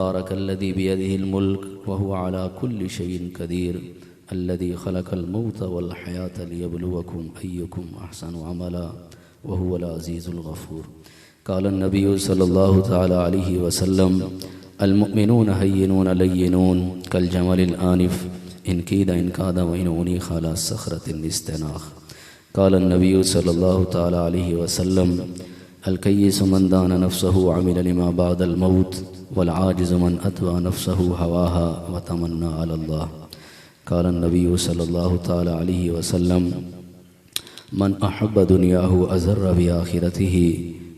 बारकल्लज़ी बियदिहिल मुल्क व हुवा अला कुल्लि शैइन क़दीर अल्लज़ी खलक़ल मौत वल हयात लियब्लुवकुम अय्युकुम अहसनु अमला व हुवल अज़ीज़ुल गफ़ूर। क़ालन नबिय्यु सल्लल्लाहु तआला अलैहि वसल्लम अल मुमिनून हय्यिनून लय्यिनून कल जमलिल आनिफ इन कीदा इन कादा व इन उनीख़ अला सख़रतिन इस्तनाख़। क़ालन नबिय्यु सल्लल्लाहु तआला अलैहि वसल्लम अल कय्यिसु मन दाना नफ़्सहु व अमिला लिमा बअदल मौत वल आजिज़ु मन अत्बअ नफ़्सहु हवाहा व तमन्ना अलल्लाह। क़ालन नबिय्यु सल्लल्लाहु तआला अलैहि वसल्लम मन अहब्ब दुनियाहु अज़र्र बि आखिरतिही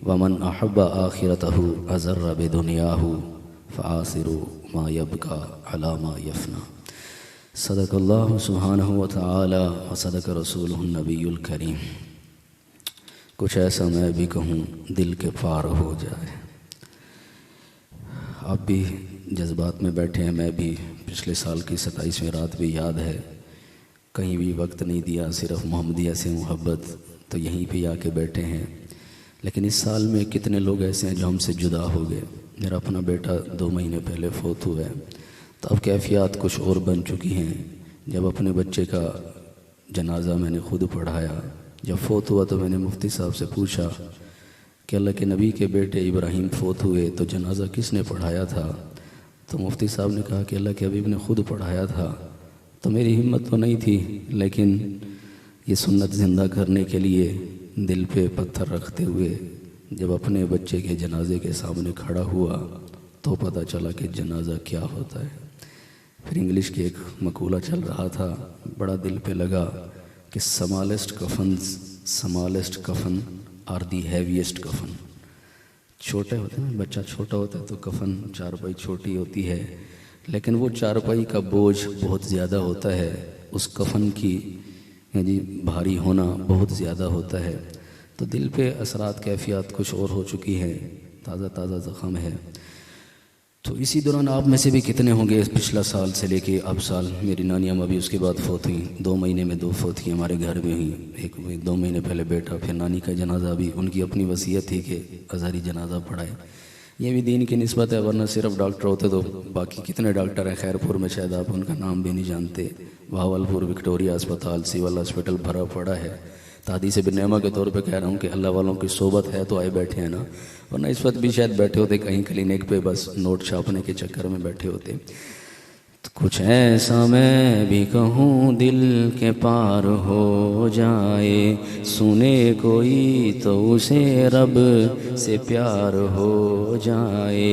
व मन अहब्ब आखिरतहु अज़र्र बि दुनियाहु फ़आसिरु मा यब्का अला मा यफ़ना। सदक़ल्लाहु सुब्हानहु व तआला व सदक़ रसूलुहुन नबियुल करीम। कुछ ऐसा मैं भी कहूँ दिल के पार हो जाए। आप भी जज्बात में बैठे हैं, मैं भी पिछले साल की 27वीं रात भी याद है। कहीं भी वक्त नहीं दिया, सिर्फ मोहम्मदिया से मोहब्बत, तो यहीं पे आके बैठे हैं। लेकिन इस साल में कितने लोग ऐसे हैं जो हमसे जुदा हो गए। मेरा अपना बेटा 2 महीने पहले फ़ौत हुआ है, तो अब कैफियत कुछ और बन चुकी हैं। जब अपने बच्चे का जनाजा मैंने खुद पढ़ाया, जब फ़ौत हुआ तो मैंने मुफ्ती साहब से पूछा कि अल्लाह के नबी के बेटे इब्राहीम फ़ौत हुए तो जनाजा किसने पढ़ाया था? तो मुफ्ती साहब ने कहा कि अल्लाह के हबीब ने खुद पढ़ाया था। तो मेरी हिम्मत तो नहीं थी, लेकिन ये सुन्नत ज़िंदा करने के लिए दिल पे पत्थर रखते हुए जब अपने बच्चे के जनाजे के सामने खड़ा हुआ तो पता चला कि जनाजा क्या होता है। फिर इंग्लिश की एक मकूला चल रहा था, बड़ा दिल पे लगा कि स्मॉलेस्ट कफन आर दी हैवीएस्ट कफन। छोटे होते हैं, बच्चा छोटा होता है तो कफन चारपाई छोटी होती है, लेकिन वो चारपाई का बोझ बहुत ज़्यादा होता है, उस कफन की जी भारी होना बहुत ज़्यादा होता है। तो दिल पे असरात कैफियत कुछ और हो चुकी है, ताज़ा ताज़ा ज़ख़म है। तो इसी दौरान आप में से भी कितने होंगे पिछला साल से लेके अब साल, मेरी नानी अम्मा भी उसके बाद फ़ौत हुई, 2 महीने में 2 फ़ौत की हमारे घर में हुई। एक 2 महीने पहले बेटा, फिर नानी का जनाजा भी। उनकी अपनी वसीयत थी कि अज़हरी जनाजा पढ़ाए। ये भी दीन की निस्बत है, वरना सिर्फ डॉक्टर होते तो बाकी कितने डॉक्टर हैं। खैरपुर में शायद आप उनका नाम भी नहीं जानते। भावलपुर विक्टोरिया अस्पताल, सिविल हॉस्पिटल भरा पड़ा है। तादी से बिन नेमा के तौर पे कह रहा हूँ कि अल्लाह वालों की सोबत है तो आए बैठे हैं ना, वरना इस वक्त भी शायद बैठे होते कहीं क्लिनिक पे, बस नोट छापने के चक्कर में बैठे होते। तो कुछ ऐसा मैं भी कहूँ दिल के पार हो जाए, सुने कोई तो उसे रब से प्यार हो जाए।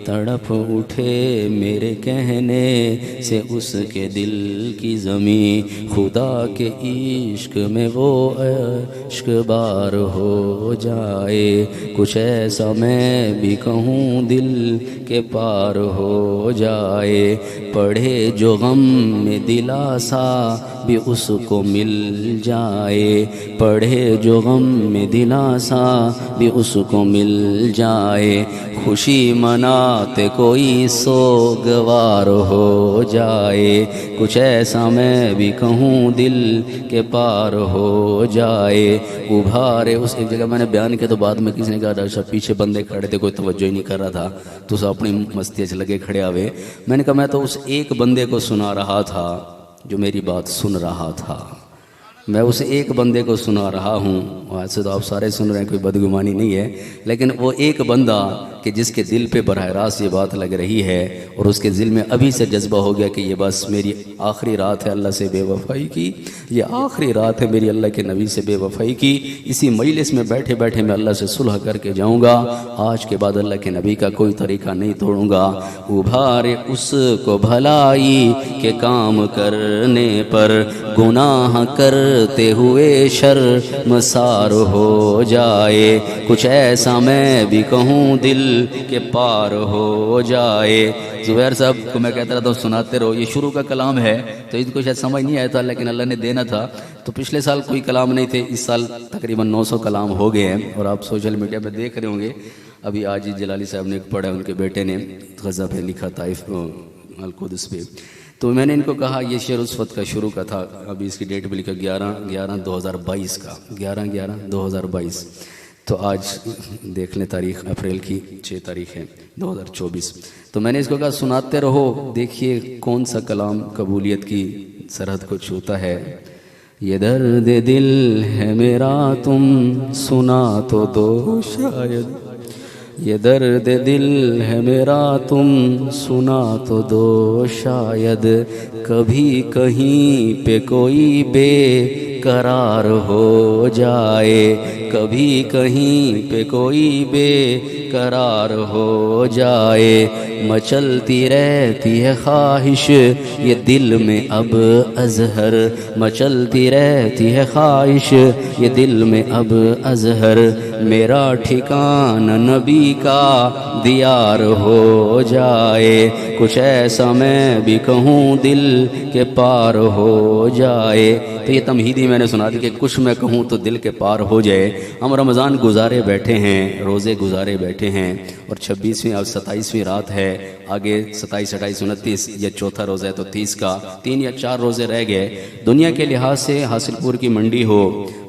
तड़प उठे मेरे कहने से उसके दिल की ज़मीं, खुदा के इश्क में वो इश्क बार हो जाए। कुछ ऐसा मैं भी कहूँ दिल के पार हो जाए। पढ़े जो गम में दिलासा भी उसको मिल जाए, पढ़े जो गम में दिलासा भी उसको मिल जाए। खुशी मनाते कोई सोगवार हो जाए। कुछ ऐसा मैं भी कहूँ दिल के पार हो जाए। उभारे उस एक जगह मैंने बयान किया तो बाद में किसी ने कहा डॉक्टर साहब पीछे बंदे खड़े थे, कोई तवज्जो ही नहीं कर रहा था, तो सब अपनी मस्ती से लगे खड़े आवे। मैंने कहा मैं तो उस एक बंदे को सुना रहा था जो मेरी बात सुन रहा था। मैं उस एक बंदे को सुना रहा हूँ। वैसे तो आप सारे सुन रहे हैं, कोई बदगुमानी नहीं है, लेकिन वो एक बंदा कि जिसके दिल पे बरह रास्त ये बात लग रही है और उसके दिल में अभी से जज्बा हो गया कि ये बस मेरी आखिरी रात है अल्लाह से बेवफाई की, ये आखिरी रात है मेरी अल्लाह के नबी से बेवफाई की। इसी मजलिस में बैठे बैठे मैं अल्लाह से सुलह करके जाऊँगा। आज के बाद अल्लाह के नबी का कोई तरीका नहीं तोड़ूँगा। उभारे उसको भलाई के काम करने पर गुनाह करते हुए शर्मसार हो जाए। कुछ ऐसा मैं भी कहूँ दिल के पार हो जाए। जुबैर साहब को मैं कहता रहता हूँ सुनाते रहो, ये शुरू का कलाम है तो इनको शायद समझ नहीं आया था, लेकिन अल्लाह ने देना था। तो पिछले साल कोई कलाम नहीं थे, इस साल तकरीबन 900 कलाम हो गए हैं। और आप सोशल मीडिया पे देख रहे होंगे, अभी आज ही जलाली साहब ने एक पढ़ा, उनके बेटे ने गज़ा पे लिखा ताइफ अल-कुद्स पे। तो मैंने इनको कहा ये शेर उस वक्त का शुरू का था, अभी इसकी डेट भी लिखा 11/11/2022 का, 11/11/2022। तो आज देख लें तारीख, अप्रैल की 6 तारीख है 2024। तो मैंने इसको कहा सुनाते रहो, देखिए कौन सा कलाम कबूलियत की सरहद को छूता है। ये दर्द दिल है मेरा तुम सुना तो दो शायद, ये दर्द दिल है मेरा तुम सुना तो दो शायद, कभी कहीं पे कोई बेकरार हो जाए, कभी कहीं पे कोई बेकरार हो जाए, मचलती रहती है ख्वाहिश ये दिल में अब अजहर, मचलती रहती है ख्वाहिश ये दिल में अब अजहर, मेरा ठिकाना नबी का दियार हो जाए, कुछ ऐसा मैं भी कहूँ दिल के पार हो जाए। तो ये तमहीदी मैंने सुना दी कि कुछ मैं कहूँ तो दिल के पार हो जाए। हम रमज़ान गुजारे बैठे हैं, रोज़े गुजारे बैठे हैं, और 26वीं और 27वीं रात है, आगे 27, 28, 29, ये चौथा रोज़ा है तो 30 का 3 या 4 रोज़े रह गए। दुनिया के लिहाज से हासिलपुर की मंडी हो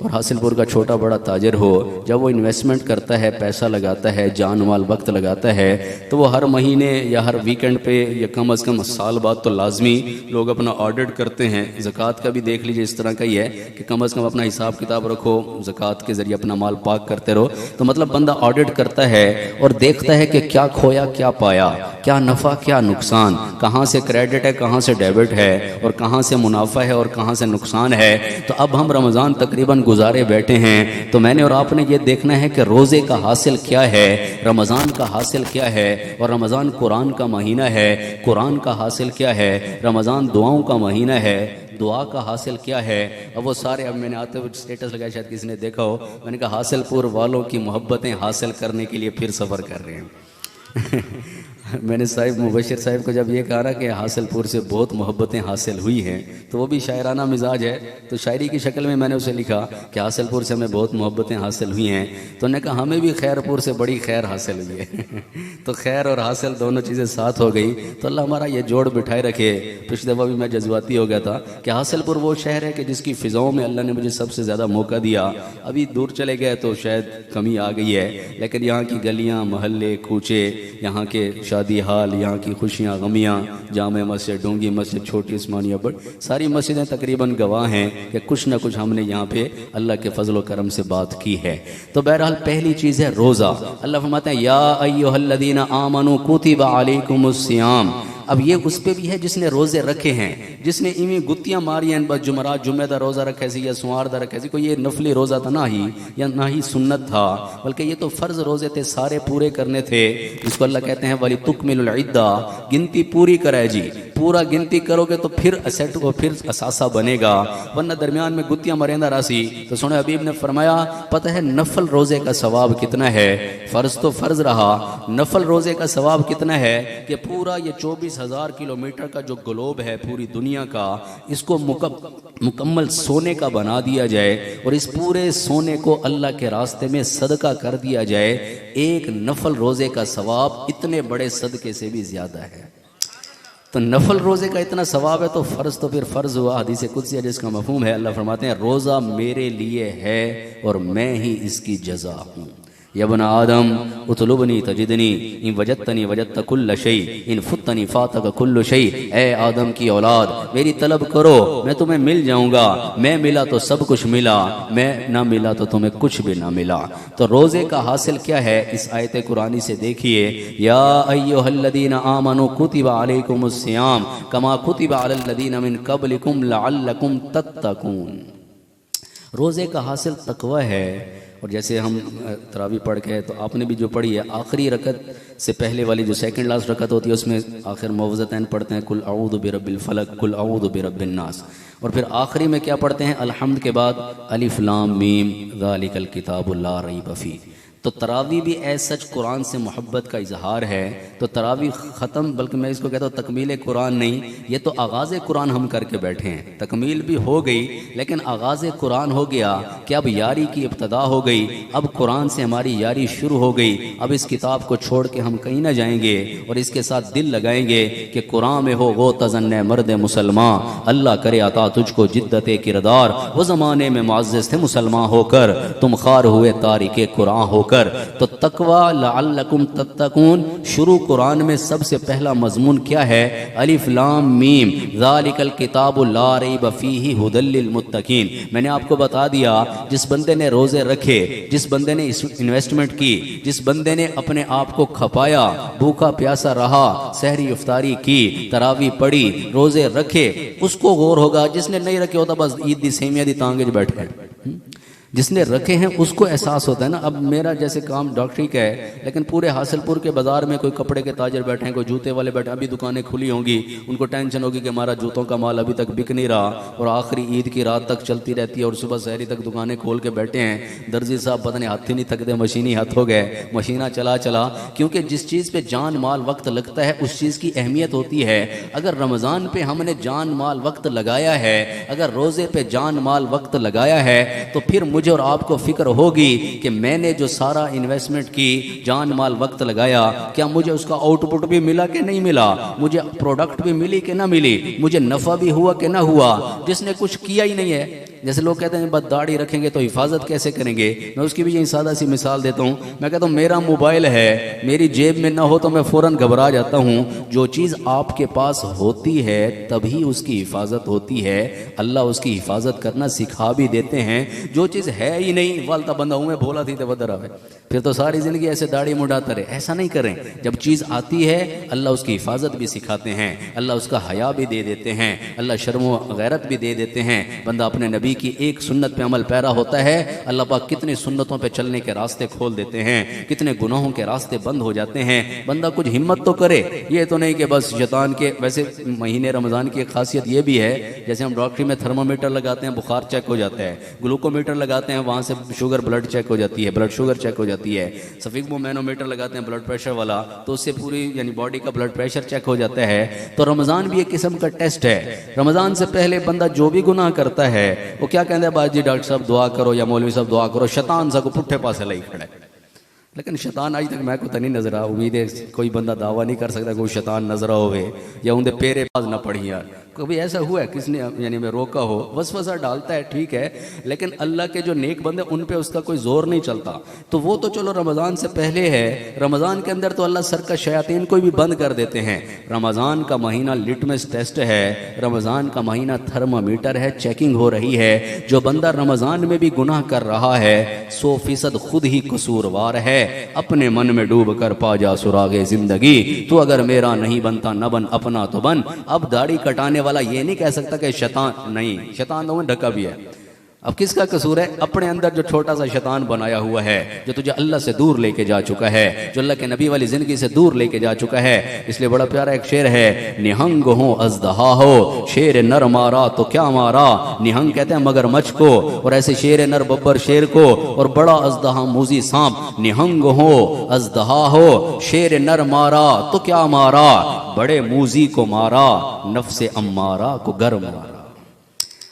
और हासिलपुर का छोटा बड़ा ताजर हो, जब वो इन्वेस्टमेंट करता है, पैसा लगाता है, जान माल वक्त लगाता है, तो वो हर महीने या हर वीकेंड पे या कम अज़ कम साल बाद तो लाजमी लोग अपना ऑडिट करते हैं। ज़कात का भी देख लीजिए इस तरह का ही है कि कम अज़ कम अपना हिसाब किताब रखो, ज़कात के ज़रिए अपना माल पाक करते रहो। तो मतलब बंदा ऑडिट करता है और देखता है कि क्या खोया क्या पाया, क्या नफ़ा क्या नुकसान, कहाँ से क्रेडिट है कहाँ से डेबिट है, और कहाँ से मुनाफा है और कहाँ से नुकसान है। तो अब हम रमज़ान तकरीबन गुजारे बैठे हैं, तो मैंने और आपने ये देखना है कि रोज़े का हासिल क्या है, रमज़ान का हासिल क्या है, और रमज़ान कुरान का महीना है, कुरान का हासिल क्या है, रमज़ान दुआओं का महीना है, दुआ का हासिल क्या है। अब वो सारे, अब मैंने आते हुए स्टेटस लगाया, शायद किसी ने देखा हो, मैंने कहा हासिलपुर वालों की मोहब्बतें हासिल करने के लिए फिर सफ़र कर रहे हैं। मैंने साहिब मुबशिर साहिब को जब ये कहा ना कि हासिलपुर से बहुत मोहब्बतें हासिल हुई हैं, तो वो भी शायराना मिजाज है, तो शायरी की शक्ल में मैंने उसे लिखा कि हासिलपुर से हमें बहुत मोहब्बतें हासिल हुई हैं। तो उन्होंने कहा हमें भी खैरपुर से बड़ी खैर हासिल हुई है। तो खैर और हासिल दोनों चीज़ें साथ हो गई, तो अल्लाह हमारा ये जोड़ बिठाए रखे। पिछली दफ़ा भी मैं जज्बाती हो गया था कि हासिलपुर वो शहर है कि जिसकी फ़िज़ाओं में अल्लाह ने मुझे सबसे ज़्यादा मौका दिया। अभी दूर चले गए तो शायद कमी आ गई है, लेकिन यहाँ की गलियाँ, मोहल्ले, कूचे, यहाँ के शादी हाल, यहाँ की खुशियाँ गमियाँ, जामे मस्जिद, डोंगी मस्जिद, छोटी उस्मानिया, बड़ सारी मस्जिदें तकरीबन गवाह हैं कि कुछ ना कुछ हमने यहाँ पे अल्लाह के फजल व करम से बात की है। तो बहरहाल पहली चीज़ है रोज़ा। अल्लाह फरमाते हैं या अय्युहल्लज़ीना आमनू कुतिबा अलैकुमुस्सियाम। अब ये उस पे भी है जिसने रोज़े रखे हैं, जिसने इवें गुत्तियाँ मारी हैं, बस जुमरात जुम्मे दा रोज़ा रखे सी या सुमार दा रखे सी, कोई ये नफली रोज़ा था ना ही, या ना ही सुन्नत था, बल्कि ये तो फ़र्ज़ रोज़े थे, सारे पूरे करने थे। इसको अल्लाह कहते हैं वली तुकमिलुल इद्दा, गिनती पूरी करे जी, पूरा गिनती करोगे तो फिर असेट को फिर असासा बनेगा, वरना दरमियान में गुत्तियाँ मरेंदा रासी। तो सुने हबीब ने फरमाया, पता है नफल रोज़े का सवाब कितना है? फ़र्ज़ तो फ़र्ज़ रहा, नफल रोज़े का सवाब कितना है कि पूरा ये 24,000 किलोमीटर का जो ग्लोब है पूरी दुनिया का, इसको मुकम्मल सोने का बना दिया जाए और इस पूरे सोने को अल्लाह के रास्ते में सदका कर दिया जाए, एक नफल रोज़े का सवाब इतने बड़े सदके से भी ज़्यादा है। तो नफल रोज़े का इतना सवाब है तो फ़र्ज़ तो फिर फ़र्ज़ हुआ। हदीस कुदसी जिसका मफ़हूम है, अल्लाह फरमाते हैं रोज़ा मेरे लिए है और मैं ही इसकी जज़ा हूँ। यबना आदम उतलुबनी तजिदनी इन वजतनी वजत कुल्ल शै इन फुतनी फातक कुल्ल शै। ए आदम की औलाद, मेरी तलब करो मैं तुम्हें मिल जाऊंगा, मैं मिला तो सब कुछ मिला, मैं ना मिला तो तुम्हें कुछ भी ना मिला। तो रोज़े का हासिल क्या है इस आयत कुरानी से देखिए, या अय्युहल्लज़ीना आमनू कुतिबा अलैकुमुस्सियाम कमा कुतिबा अलल्लज़ीना मिन क़ब्लिकुम लअल्लकुम तत्तकून। रोज़े का हासिल तकवा है। और जैसे हम तरावी पढ़ के, तो आपने भी जो पढ़ी है, आखिरी रकत से पहले वाली जो सेकंड लास्ट रकत होती है उसमें आखिर मुअव्वज़तैन पढ़ते हैं, कुल अऊज़ु बिरब्बिल फलक, कुल अऊज़ु बिरब्बिन नास, और फिर आखिरी में क्या पढ़ते हैं, अल्हम्द के बाद अलिफ लाम मीम ज़ालिकल किताबु ला रैब फीह। तो तरावी भी ऐसा सच कुरान से मोहब्बत का इजहार है। तो तरावी ख़त्म, बल्कि मैं इसको कहता हूँ तकमील कुरान नहीं, ये तो आगाज़ कुरान हम करके बैठे हैं। तकमील भी हो गई लेकिन आगाज़ कुरान हो गया कि अब यारी की इब्तदा हो गई, अब कुरान से हमारी यारी शुरू हो गई। अब इस किताब को छोड़ के हम कहीं ना जाएंगे और इसके साथ दिल लगाएंगे कि कुरान में हो वो तजन्ने मर्द मुसलमान, अल्लाह करे अता तुझको जिद्दत किरदार, वो ज़माने में मुअज़्ज़ज़ थे मुसलमान होकर, तुम खार हुए तारिके कुरान होकर। तो तकवा लअल्लकुम तत्तकून शुरू कुरान में सबसे पहला मजमून क्या है? अलिफ लाम मीम ज़ालिकल किताबु ला रैब फीही हुदल लिल मुत्तकीन। मैंने आपको बता दिया, जिस बंदे ने रोजे रखे, जिस बंदे ने इन्वेस्टमेंट की, जिस बंदे ने अपने आप को खपाया, भूखा प्यासा रहा, सहरी इफ्तारी की, तरावी पढ़ी, रोजे रखे, उसको गौर होगा। जिसने नहीं रखे होता बस ईद दी सेमिया दी तांगे बैठे, जिसने रखे हैं उसको एहसास होता है ना। अब मेरा जैसे काम डॉक्टरी का है, लेकिन पूरे हासिलपुर के बाजार में कोई कपड़े के ताजर बैठे हैं, कोई जूते वाले बैठे हैं, अभी दुकानें खुली होंगी, उनको टेंशन होगी कि हमारा जूतों का माल अभी तक बिक नहीं रहा, और आखिरी ईद की रात तक चलती रहती है और सुबह शहरी तक दुकानें खोल के बैठे हैं। दर्जी साहब पता नहीं हाथ ही नहीं थकते, मशीनी हाथ हो गए, मशीना चला चला। क्योंकि जिस चीज़ पे जान माल वक्त लगता है उस चीज़ की अहमियत होती है। अगर रमज़ान पे हमने जान माल वक्त लगाया है, अगर रोज़े पे जान माल वक्त लगाया है, तो फिर मुझे और आपको फिक्र होगी कि मैंने जो सारा इन्वेस्टमेंट की, जान माल वक्त लगाया, क्या मुझे उसका आउटपुट भी मिला कि नहीं मिला, मुझे प्रोडक्ट भी मिली कि ना मिली, मुझे नफ़ा भी हुआ कि ना हुआ। जिसने कुछ किया ही नहीं है, जैसे लोग कहते हैं बस दाढ़ी रखेंगे तो हिफाजत कैसे करेंगे, मैं उसकी भी यही सादा सी मिसाल देता हूँ। मैं कहता हूँ मेरा मोबाइल है, मेरी जेब में ना हो तो मैं फ़ौरन घबरा जाता हूँ। जो चीज़ आपके पास होती है तभी उसकी हिफाजत होती है। अल्लाह उसकी हिफाजत करना सिखा भी देते हैं। जो चीज़ है ही नहीं, वालता बंदा हूँ मैं भोला थी तो बदर आवे, फिर तो सारी ज़िंदगी ऐसे दाढ़ी मुड़ाता रहे। ऐसा नहीं करें। जब चीज़ आती है अल्लाह उसकी हिफाजत भी सिखाते हैं, अल्लाह उसका हया भी दे देते हैं, अल्लाह शर्म व गैरत भी दे देते हैं। बंदा अपने नबी की एक सुन्नत पे अमल पैरा होता है, अल्लाह पाक कितने सुन्नतों पे चलने के रास्ते खोल देते हैं, कितने गुनाहों के रास्ते बंद हो जाते हैं। बंदा कुछ हिम्मत तो करे, ये तो नहीं कि बस शैतान के। वैसे महीने रमज़ान की एक खासियत ये भी है, जैसे हम डॉक्टरी में थर्मामीटर लगाते हैं, बुखार चेक हो जाता है, ग्लूकोमीटर लगाते हैं, वहाँ से शुगर ब्लड चेक हो जाती है, ब्लड शुगर चेक हो जाती है, सफिक्मो मैनोमीटर लगाते हैं ब्लड प्रेशर वाला, तो उससे पूरी यानी बॉडी का ब्लड प्रेशर चेक हो जाता है। तो रमज़ान भी एक किस्म का टेस्ट है। रमज़ान से पहले बंदा जो भी गुनाह करता है वो क्या कहते हैं, बाजी डॉक्टर साहब दुआ करो या मौलवी साहब दुआ करो, शैतान सा को पुट्ठे पासे लाई खड़ा है। लेकिन शैतान आज तक मैं को तो नहीं नजर आ। उम्मीद है कोई बंदा दावा नहीं कर सकता कोई शैतान नजर होवे या उनके पेरे पास ना पड़ी। यार कभी ऐसा हुआ है किसने यानी मैं रोका हो? वसवसा डालता है ठीक है, लेकिन अल्लाह के जो नेक बंदे उन पे उसका कोई जोर नहीं चलता। तो वो तो चलो रमज़ान से पहले है, रमज़ान के अंदर तो अल्लाह सर का शयातीन को भी बंद कर देते हैं। रमज़ान का महीना लिटमस टेस्ट है, रमज़ान का महीना थर्मामीटर है, चेकिंग हो रही है। जो बंदा रमज़ान में भी गुनाह कर रहा है 100% खुद ही कसूरवार है। अपने मन में डूब कर पा जा सुरागे जिंदगी, तो अगर मेरा नहीं बनता न बन अपना तो बन। अब दाढ़ी कटाने वाला ये नहीं कह सकता कि शैतान नहीं, शैतान तो ढका भी है। अब किसका कसूर है? अपने अंदर जो छोटा सा शैतान बनाया हुआ है, जो तुझे अल्लाह से दूर लेके जा चुका है, जो अल्लाह के नबी वाली जिंदगी से दूर लेके जा चुका है। इसलिए बड़ा प्यारा एक शेर है, निहंग हो अजदहा हो, शेर नर मारा तो क्या मारा। निहंग कहते हैं मगरमच्छ को, और ऐसे शेर नर बब्बर शेर को, और बड़ा अजदहा मूजी सांप। निहंग हो अजदहा हो, शेर नर मारा तो क्या मारा, बड़े मूजी को मारा, नफ्से अम्मारा को गर मारा।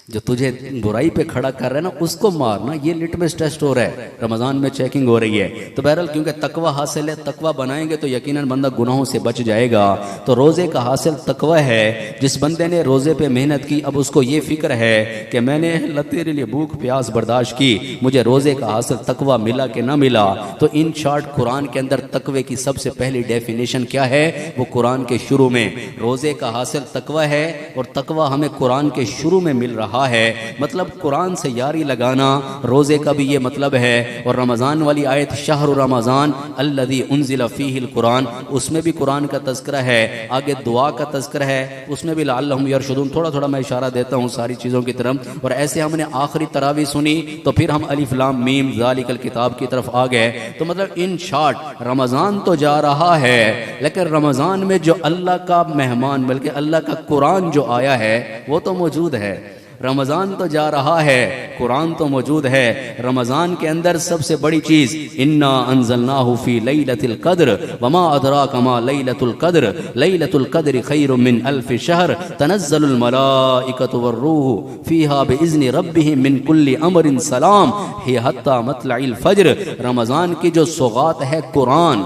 जो तुझे बुराई पे खड़ा कर रहा है ना उसको मारना। ये लिटमस टेस्ट हो रहा है, रमज़ान में चेकिंग हो रही है। तो बहरहाल क्योंकि तकवा हासिल है, तकवा बनाएंगे तो यकीनन बंदा गुनाहों से बच जाएगा। तो रोज़े का हासिल तकवा है। जिस बंदे ने रोज़े पे मेहनत की, अब उसको ये फिक्र है कि मैंने अल्लाह तेरे लिए भूख प्यास बर्दाश्त की, मुझे रोज़े का हासिल तकवा मिला कि ना मिला। तो इन शॉर्ट कुरान के अंदर तकवे की सबसे पहली डेफिनेशन क्या है? वो कुरान के शुरू में रोज़े का हासिल तकवा है, और तकवा हमें कुरान के शुरू में मिल रहा है। मतलब कुरान से यारी लगाना, रोजे का भी ये मतलब है। और रमज़ान वाली आयत शहर रमज़ान अल्लज़ी उन्ज़िला फ़ीहिल कुरान, उसमें भी कुरान का तज़किरा है। आगे दुआ का तज़किरा है, उसमें भी लअल्लहुम यरशुदून। थोड़ा थोड़ा मैं इशारा देता हूँ सारी चीज़ों की तरफ। और ऐसे हमने आखिरी तरावी सुनी तो फिर हम अलिफ लाम मीम ज़ालिकल किताब की तरफ आ गए। तो मतलब इन शॉर्ट रमज़ान तो जा रहा है, लेकिन रमज़ान में जो अल्लाह का मेहमान बल्कि अल्लाह का कुरान जो आया है वो तो मौजूद है। रमज़ान तो जा रहा है, कुरान तो मौजूद है। रमज़ान के अंदर सबसे बड़ी चीज़ इन्ना अंज़लनाहु फ़ी लैलतिल क़द्र वमा अदराका मा लैलतुल क़द्र लैलतुल क़द्रि खैरुम मिन अल्फ़ि शहर तनज़्ज़लुल मलाइकतु वर्रूहु फ़ीहा बिइज़्नि रब्बिहिम मिन कुल्लि अमरिन सलाम हिय हत्ता मतलइल फ़ज्र। रमज़ान की जो सौगात है कुरान,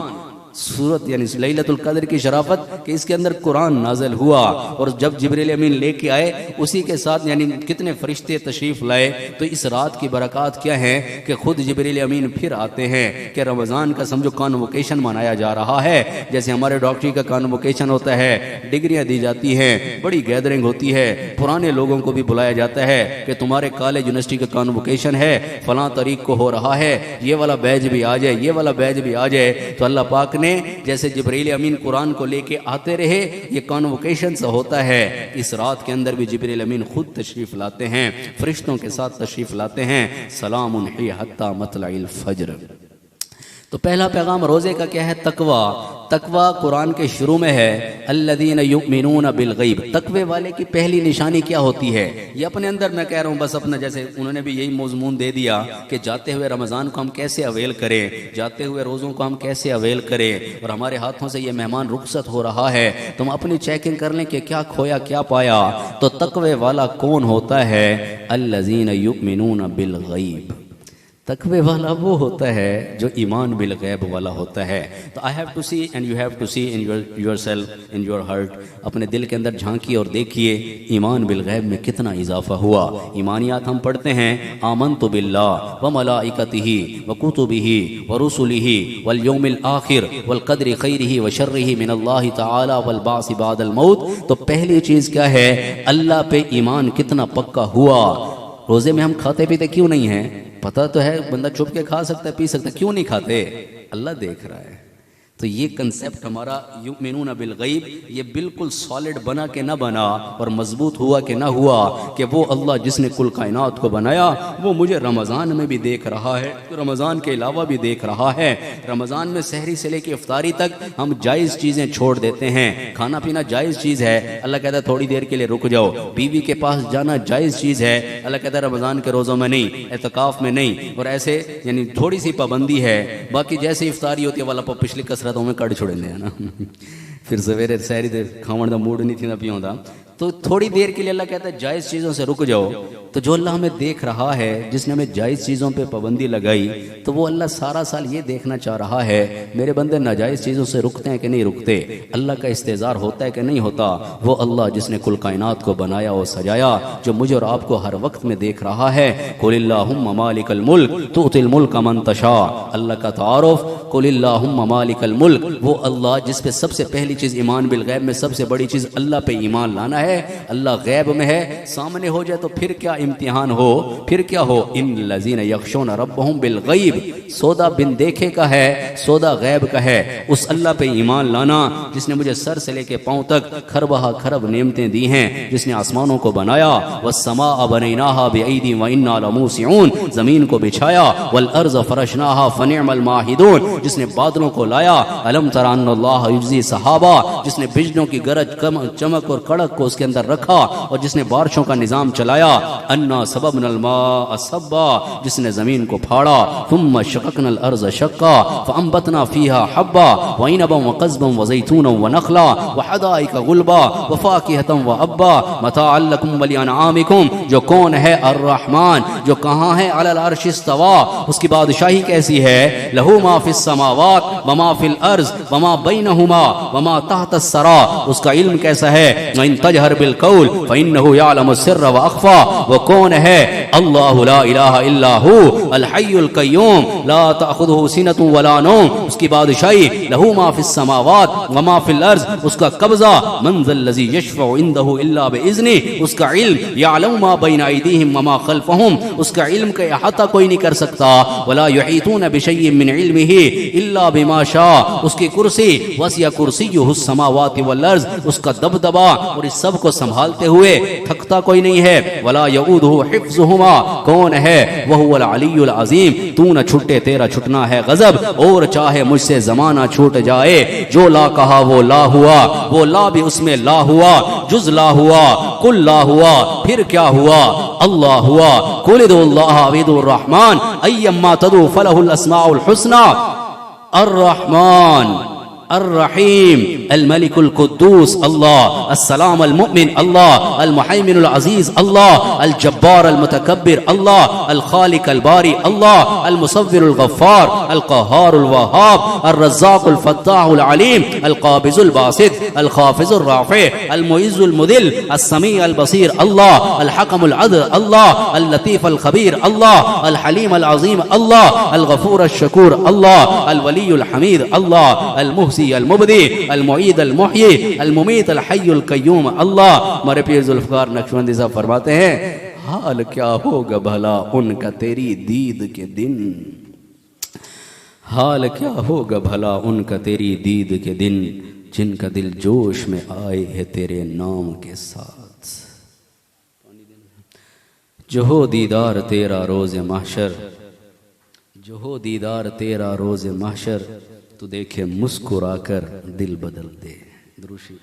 सूरत यानी लैलतुल क़द्र की शराफत कि इसके अंदर कुरान नाज़िल हुआ, और जब जिब्रील अमीन लेके आए उसी के साथ यानी कितने फरिश्ते तशरीफ़ लाए। तो इस रात की बरक़ात क्या है कि खुद जिब्रील अमीन फिर आते हैं कि रमज़ान का समझो कॉन्वोकेशन मनाया जा रहा है। जैसे हमारे डॉक्टरी का कॉन्वोकेशन होता है, डिग्रियाँ दी जाती हैं, बड़ी गैदरिंग होती है, पुराने लोगों को भी बुलाया जाता है कि तुम्हारे कॉलेज यूनिवर्सिटी का कॉन्वोकेशन है, फ़लाँ तारीख को हो रहा है, ये वाला बैच भी आ जाए, ये वाला बैच भी आ जाए। तो अल्लाह पाक ने जैसे जिब्रील अमीन कुरान को लेके आते रहे, ये कॉन्वोकेशन से होता है। इस रात के अंदर भी जिब्रील अमीन खुद तशरीफ लाते हैं, फरिश्तों के साथ तशरीफ लाते हैं। सलामुन हिय हत्ता मतलइल फ़ज्र। तो पहला पैगाम रोज़े का क्या है? तकवा। तकवा कुरान के शुरू में है, अल्लज़ीना युमिनूना बिल गैब। तकवे वाले की पहली निशानी क्या होती है? ये अपने अंदर मैं कह रहा हूँ, बस अपना जैसे उन्होंने भी यही मौज़मून दे दिया कि जाते हुए रमज़ान को हम कैसे अवेल करें, जाते हुए रोज़ों को हम कैसे अवेल करें, और हमारे हाथों से ये मेहमान रुखसत हो रहा है तो हम अपनी चेकिंग कर लें कि क्या खोया क्या पाया। तो तकवे वाला कौन होता है? अल्लज़ीना युमिनूना बिल गैब। तकवे वाला वो होता है जो ईमान बिल गैब वाला होता है। तो I have to see and you have to see in yourself, in your heart. अपने दिल के अंदर झांकिए और देखिए ईमान बिल गैब में कितना इजाफा हुआ। ईमानियात हम पढ़ते हैं, आमनतु बिल्लाह व मलाइकतिही व कुतुबिही व रुसुलिही वल यौमिल आखिर वल क़द्रि खैरिही व शर्रिही मिनल्लाहि तआला वल बास बादल मौत। तो पहली चीज़ क्या है? अल्लाह पे ईमान कितना पक्का हुआ। रोज़े में हम खाते पीते क्यों नहीं हैं? पता तो है, बंदा छुप के खा सकता है, पी सकता है, क्यों नहीं खाते? अल्लाह देख रहा है। तो ये कंसेप्ट हमारा युमिनूना बिल गैब, ये बिल्कुल सॉलिड बना के ना बना और मजबूत हुआ कि ना हुआ कि वो अल्लाह जिसने कुल कायनात को बनाया वो मुझे रमज़ान में भी देख रहा है, तो रमज़ान के अलावा भी देख रहा है। रमज़ान में सहरी से लेकर इफ्तारी तक हम जायज़ चीज़ें छोड़ देते हैं। खाना पीना जायज़ चीज़ है, अल्लाह कहता है थोड़ी देर के लिए रुक जाओ। बीवी के पास जाना जायज़ चीज़ है, अल्लाह कहता है रमज़ान के रोज़ों में नहीं, एतकाफ़ में नहीं। और ऐसे यानी थोड़ी सी पाबंदी है। बाकी जैसे इफ्तारी होती है वाला पिछली कसरतों में कड़ छोड़ेंगे है ना। फिर सवेरे सहरी दे खावन का मूड नहीं थी ना पियोंदा, तो थोड़ी देर के लिए अल्लाह कहता है जायज़ चीज़ों से रुक जाओ। तो जो अल्लाह हमें देख रहा है, जिसने हमें जायज़ चीज़ों पे पाबंदी लगाई, तो वो अल्लाह सारा साल ये देखना चाह रहा है मेरे बंदे नाजायज़ चीज़ों से रुकते हैं कि नहीं रुकते, अल्लाह का इस्तेज़ार होता है कि नहीं होता। वो अल्लाह जिसने कुल कायनात को बनाया और सजाया, जो मुझे और आपको हर वक्त में देख रहा है। कुलिल्लाहुम्मा मालिकल मुल्क तुतिल मुल्का मन तशा। अल्लाह का तारुफ, कुलिल्लाहुम्मा मालिकल मुल्क, वो अल्लाह जिस पे सबसे पहली चीज़ ईमान बिल गैब में सबसे बड़ी चीज़ अल्लाह पे ईमान लाना है। अल्लाह गैब में है, सामने हो जाए तो फिर क्या इम्तिहान हो, फिर क्या हो। इन लज़ीना यख्शौना रब्बहुम बिल गैब, सौदा बिन देखे का है, सौदा गैब का है। उस अल्लाह पे ईमान लाना जिसने मुझे सर से लेके पांव तक खरबहा खरब नेमतें दी हैं, जिसने आसमानों को बनाया, वस्समाअ बनैनाहा बिअयदी व इन्ना लमूसिऊन, जमीन को बिछाया, वल अर्ज़ फरशनाहा फनिअमल माहिदून, जिसने बादलों को लाया, अलम तरा अन्नल्लाह युज़्ज़ी सहाबा, जिसने बिजलियों की गरज चमक और कड़क को उसके अंदर रखा, और जिसने बारिशों का निजाम चलाया। अन्ना सबबनल माअ सब्बा, जिसने जमीन को फाड़ा, थुम्मा शक़क़नल अर्ज़ शक़्क़ा फ़अंबतना फ़ीहा हब्बा व इनबन व क़ज़बन व ज़ैतूनन व नख़ला व हदाइक गुलबा व फ़ाकिहतन व अब्बा मताअन लकुम व लिअनआमिकुम। जो कौन है? अर्रहमान, जो कहाँ है? अलल अर्श इस्तवा, उसकी बादशाही कैसी है? लहू मा फ़िस समावात व मा फ़िल अर्ज़ व मा बैनहुमा व मा तहतस सरा, उसका इल्म कैसा है? व इन तजहर बिल क़ौल फ़इन्नहु यअलमु सिर्र व अख़फ़ा। वो कौन है? अल्लाहु ला इलाहा इल्ला हु अल हय्युल क़य्यूम ला तअख़ुज़ुहु सिनतुन व ला नौम। उसकी बादशाही, लहू मा फ़िस समावात व मा फ़िल अर्ज़, उसका कब्ज़ा, मन ज़ल्लज़ी यशफ़उ इंदहु इल्ला बिइज़्नि, उसका इल्म, यअलमु मा बैन अयदीहिम व मा ख़ल्फ़हुम, उसका इल्म का अहाता कोई नहीं कर सकता। वला युहीतून बिशय्यिन मिन इल्मिही इल्ला बिमा शा, उसकी कुर्सी, वसिअ कुर्सियुहुस समावाति वल अर्ज़, उसका दबदबा और इस सब को संभालते हुए थकता कोई नहीं है। वला यऊदुहु हिफ्ज़ुहुमा, कौन है वहुवल अलीयुल अज़ीम, तू न छुटे तेरा छुटना है गजब, और चाहे मुझसे जमाना छूट जाए, जो ला कहा वो ला हुआ, वो ला भी उसमें ला हुआ, जुज ला हुआ, कुल ला हुआ, फिर क्या हुआ, अल्लाह हुआ। कुलिदुल्लाह अविदुर रहमान अय्यम्मा तदू फलहुल अस्माउल हुस्ना, अर्रहमान अर्रहीम अल मलिकुल कुद्दूस अल्लाह, अस्सलाम अल मुमिन अल्लाह, अल मुहैमिनुल अजीज अल्लाह, अल जब्बार अल मुतकब्बिर अल्लाह, अल खालिक अल बारी अल्लाह, अल मुसव्विरुल गफ्फार, अल क़हारुल वहाब, अर रज़्ज़ाक़ुल फ़त्ताहुल अलीम, अल क़ाबिज़ुल बासित, अल ख़ाफ़िज़ुर राफ़ि, अल मुइज़्ज़ुल मुदिल, अस समी अल बसीर अल्लाह, अल हकमुल अदल अल्लाह, अल लतीफ़ अल ख़बीर अल्लाह, अल हलीम अल अज़ीम अल्लाह, अल गफ़ूर अश शकूर अल्लाह, अल वलीयुल हमीद अल्लाह, अल मुहसी अल मुबदी अल मुईद अल मुहयी अल मुमीत अल हय्युल क़य्यूम अल्लाह। हमारे पीर ज़ुल्फ़िकार नक्शबंदी साहब फरमाते हैं, हाल क्या होगा भला उनका तेरी दीद के दिन, हाल क्या होगा भला उनका तेरी दीद के दिन, जिनका दिल जोश में आए है तेरे नाम के साथ। जो हो दीदार तेरा रोज़े महशर, जो हो दीदार तेरा रोज़े महशर, तो देखे मुस्कुराकर दिल बदल दे। द्रुशी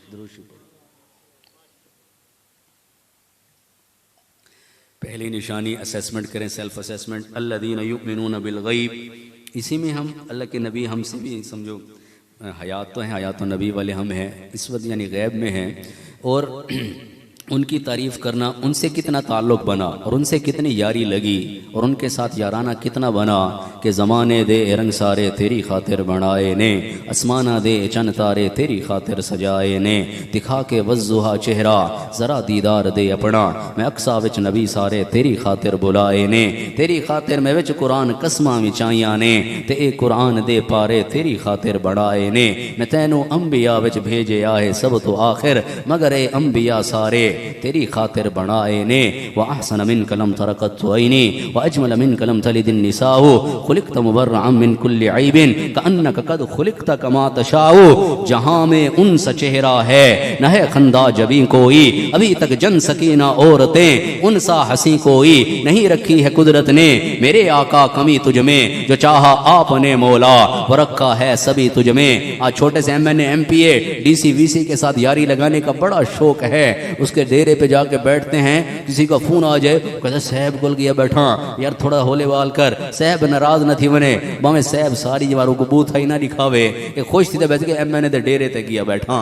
पहली निशानी असेसमेंट करें, सेल्फ असेसमेंट। अल्लज़ीना युमिनून बिल गैब, इसी में हम अल्लाह के नबी हमसे भी समझो हयात तो हैं, हयात तो नबी वाले हम हैं इस वक्त, यानी गैब में हैं, और उनकी तारीफ़ करना, उनसे कितना ताल्लुक़ बना और उनसे कितनी यारी लगी और उनके साथ याराना कितना बना कि ज़माने दे रंग सारे तेरी खातिर बनाए ने, आसमाना दे चन तारे तेरी खातिर सजाए ने, दिखा के वज़्ज़ुहा चेहरा ज़रा दीदार दे अपना, मैं अक्सा विच नबी सारे तेरी खातिर बुलाए ने, तेरी खातिर मैं विच कुरान कसमां विचाइयां ने, ते ए कुरान दे पारे तेरी खातिर बनाए ने, मैं तैनू अंबिया विच भेजे आए सब तो आखिर, मगर ए अंबिया सारे तेरी खातिर बनाए ने। व अहसन मिन कलम तरकत ऐनी व अजमल मिन कलम तलिदिन निसाउ, खुलिक़त मुबर्रअन मिन कुल्लि ऐबिन कअन्नक कद खुलिक़त कमा तशाउ। जहां में उनसा चेहरा है न है खंदा जबी कोई, अभी तक जन सकी ना औरतें उनसा हंसी कोई, नहीं रखी है कुदरत ने मेरे आका कमी तुझ में, जो चाहा आपने मौला वो रखा है सभी तुझ में। आज छोटे से MNA MPA DC VC के साथ यारी लगाने का बड़ा शौक है, उसके डेरे पे जाके बैठते हैं, किसी का फोन आ जाए कहते साहब बोल गया बैठा यार थोड़ा होले वाल कर, साहब नाराज न थी बने बामे साहब सारी जवारों को बूथ ही ना दिखावे, एक खुश थी बैठ के MNA दे डेरे ते किया बैठा,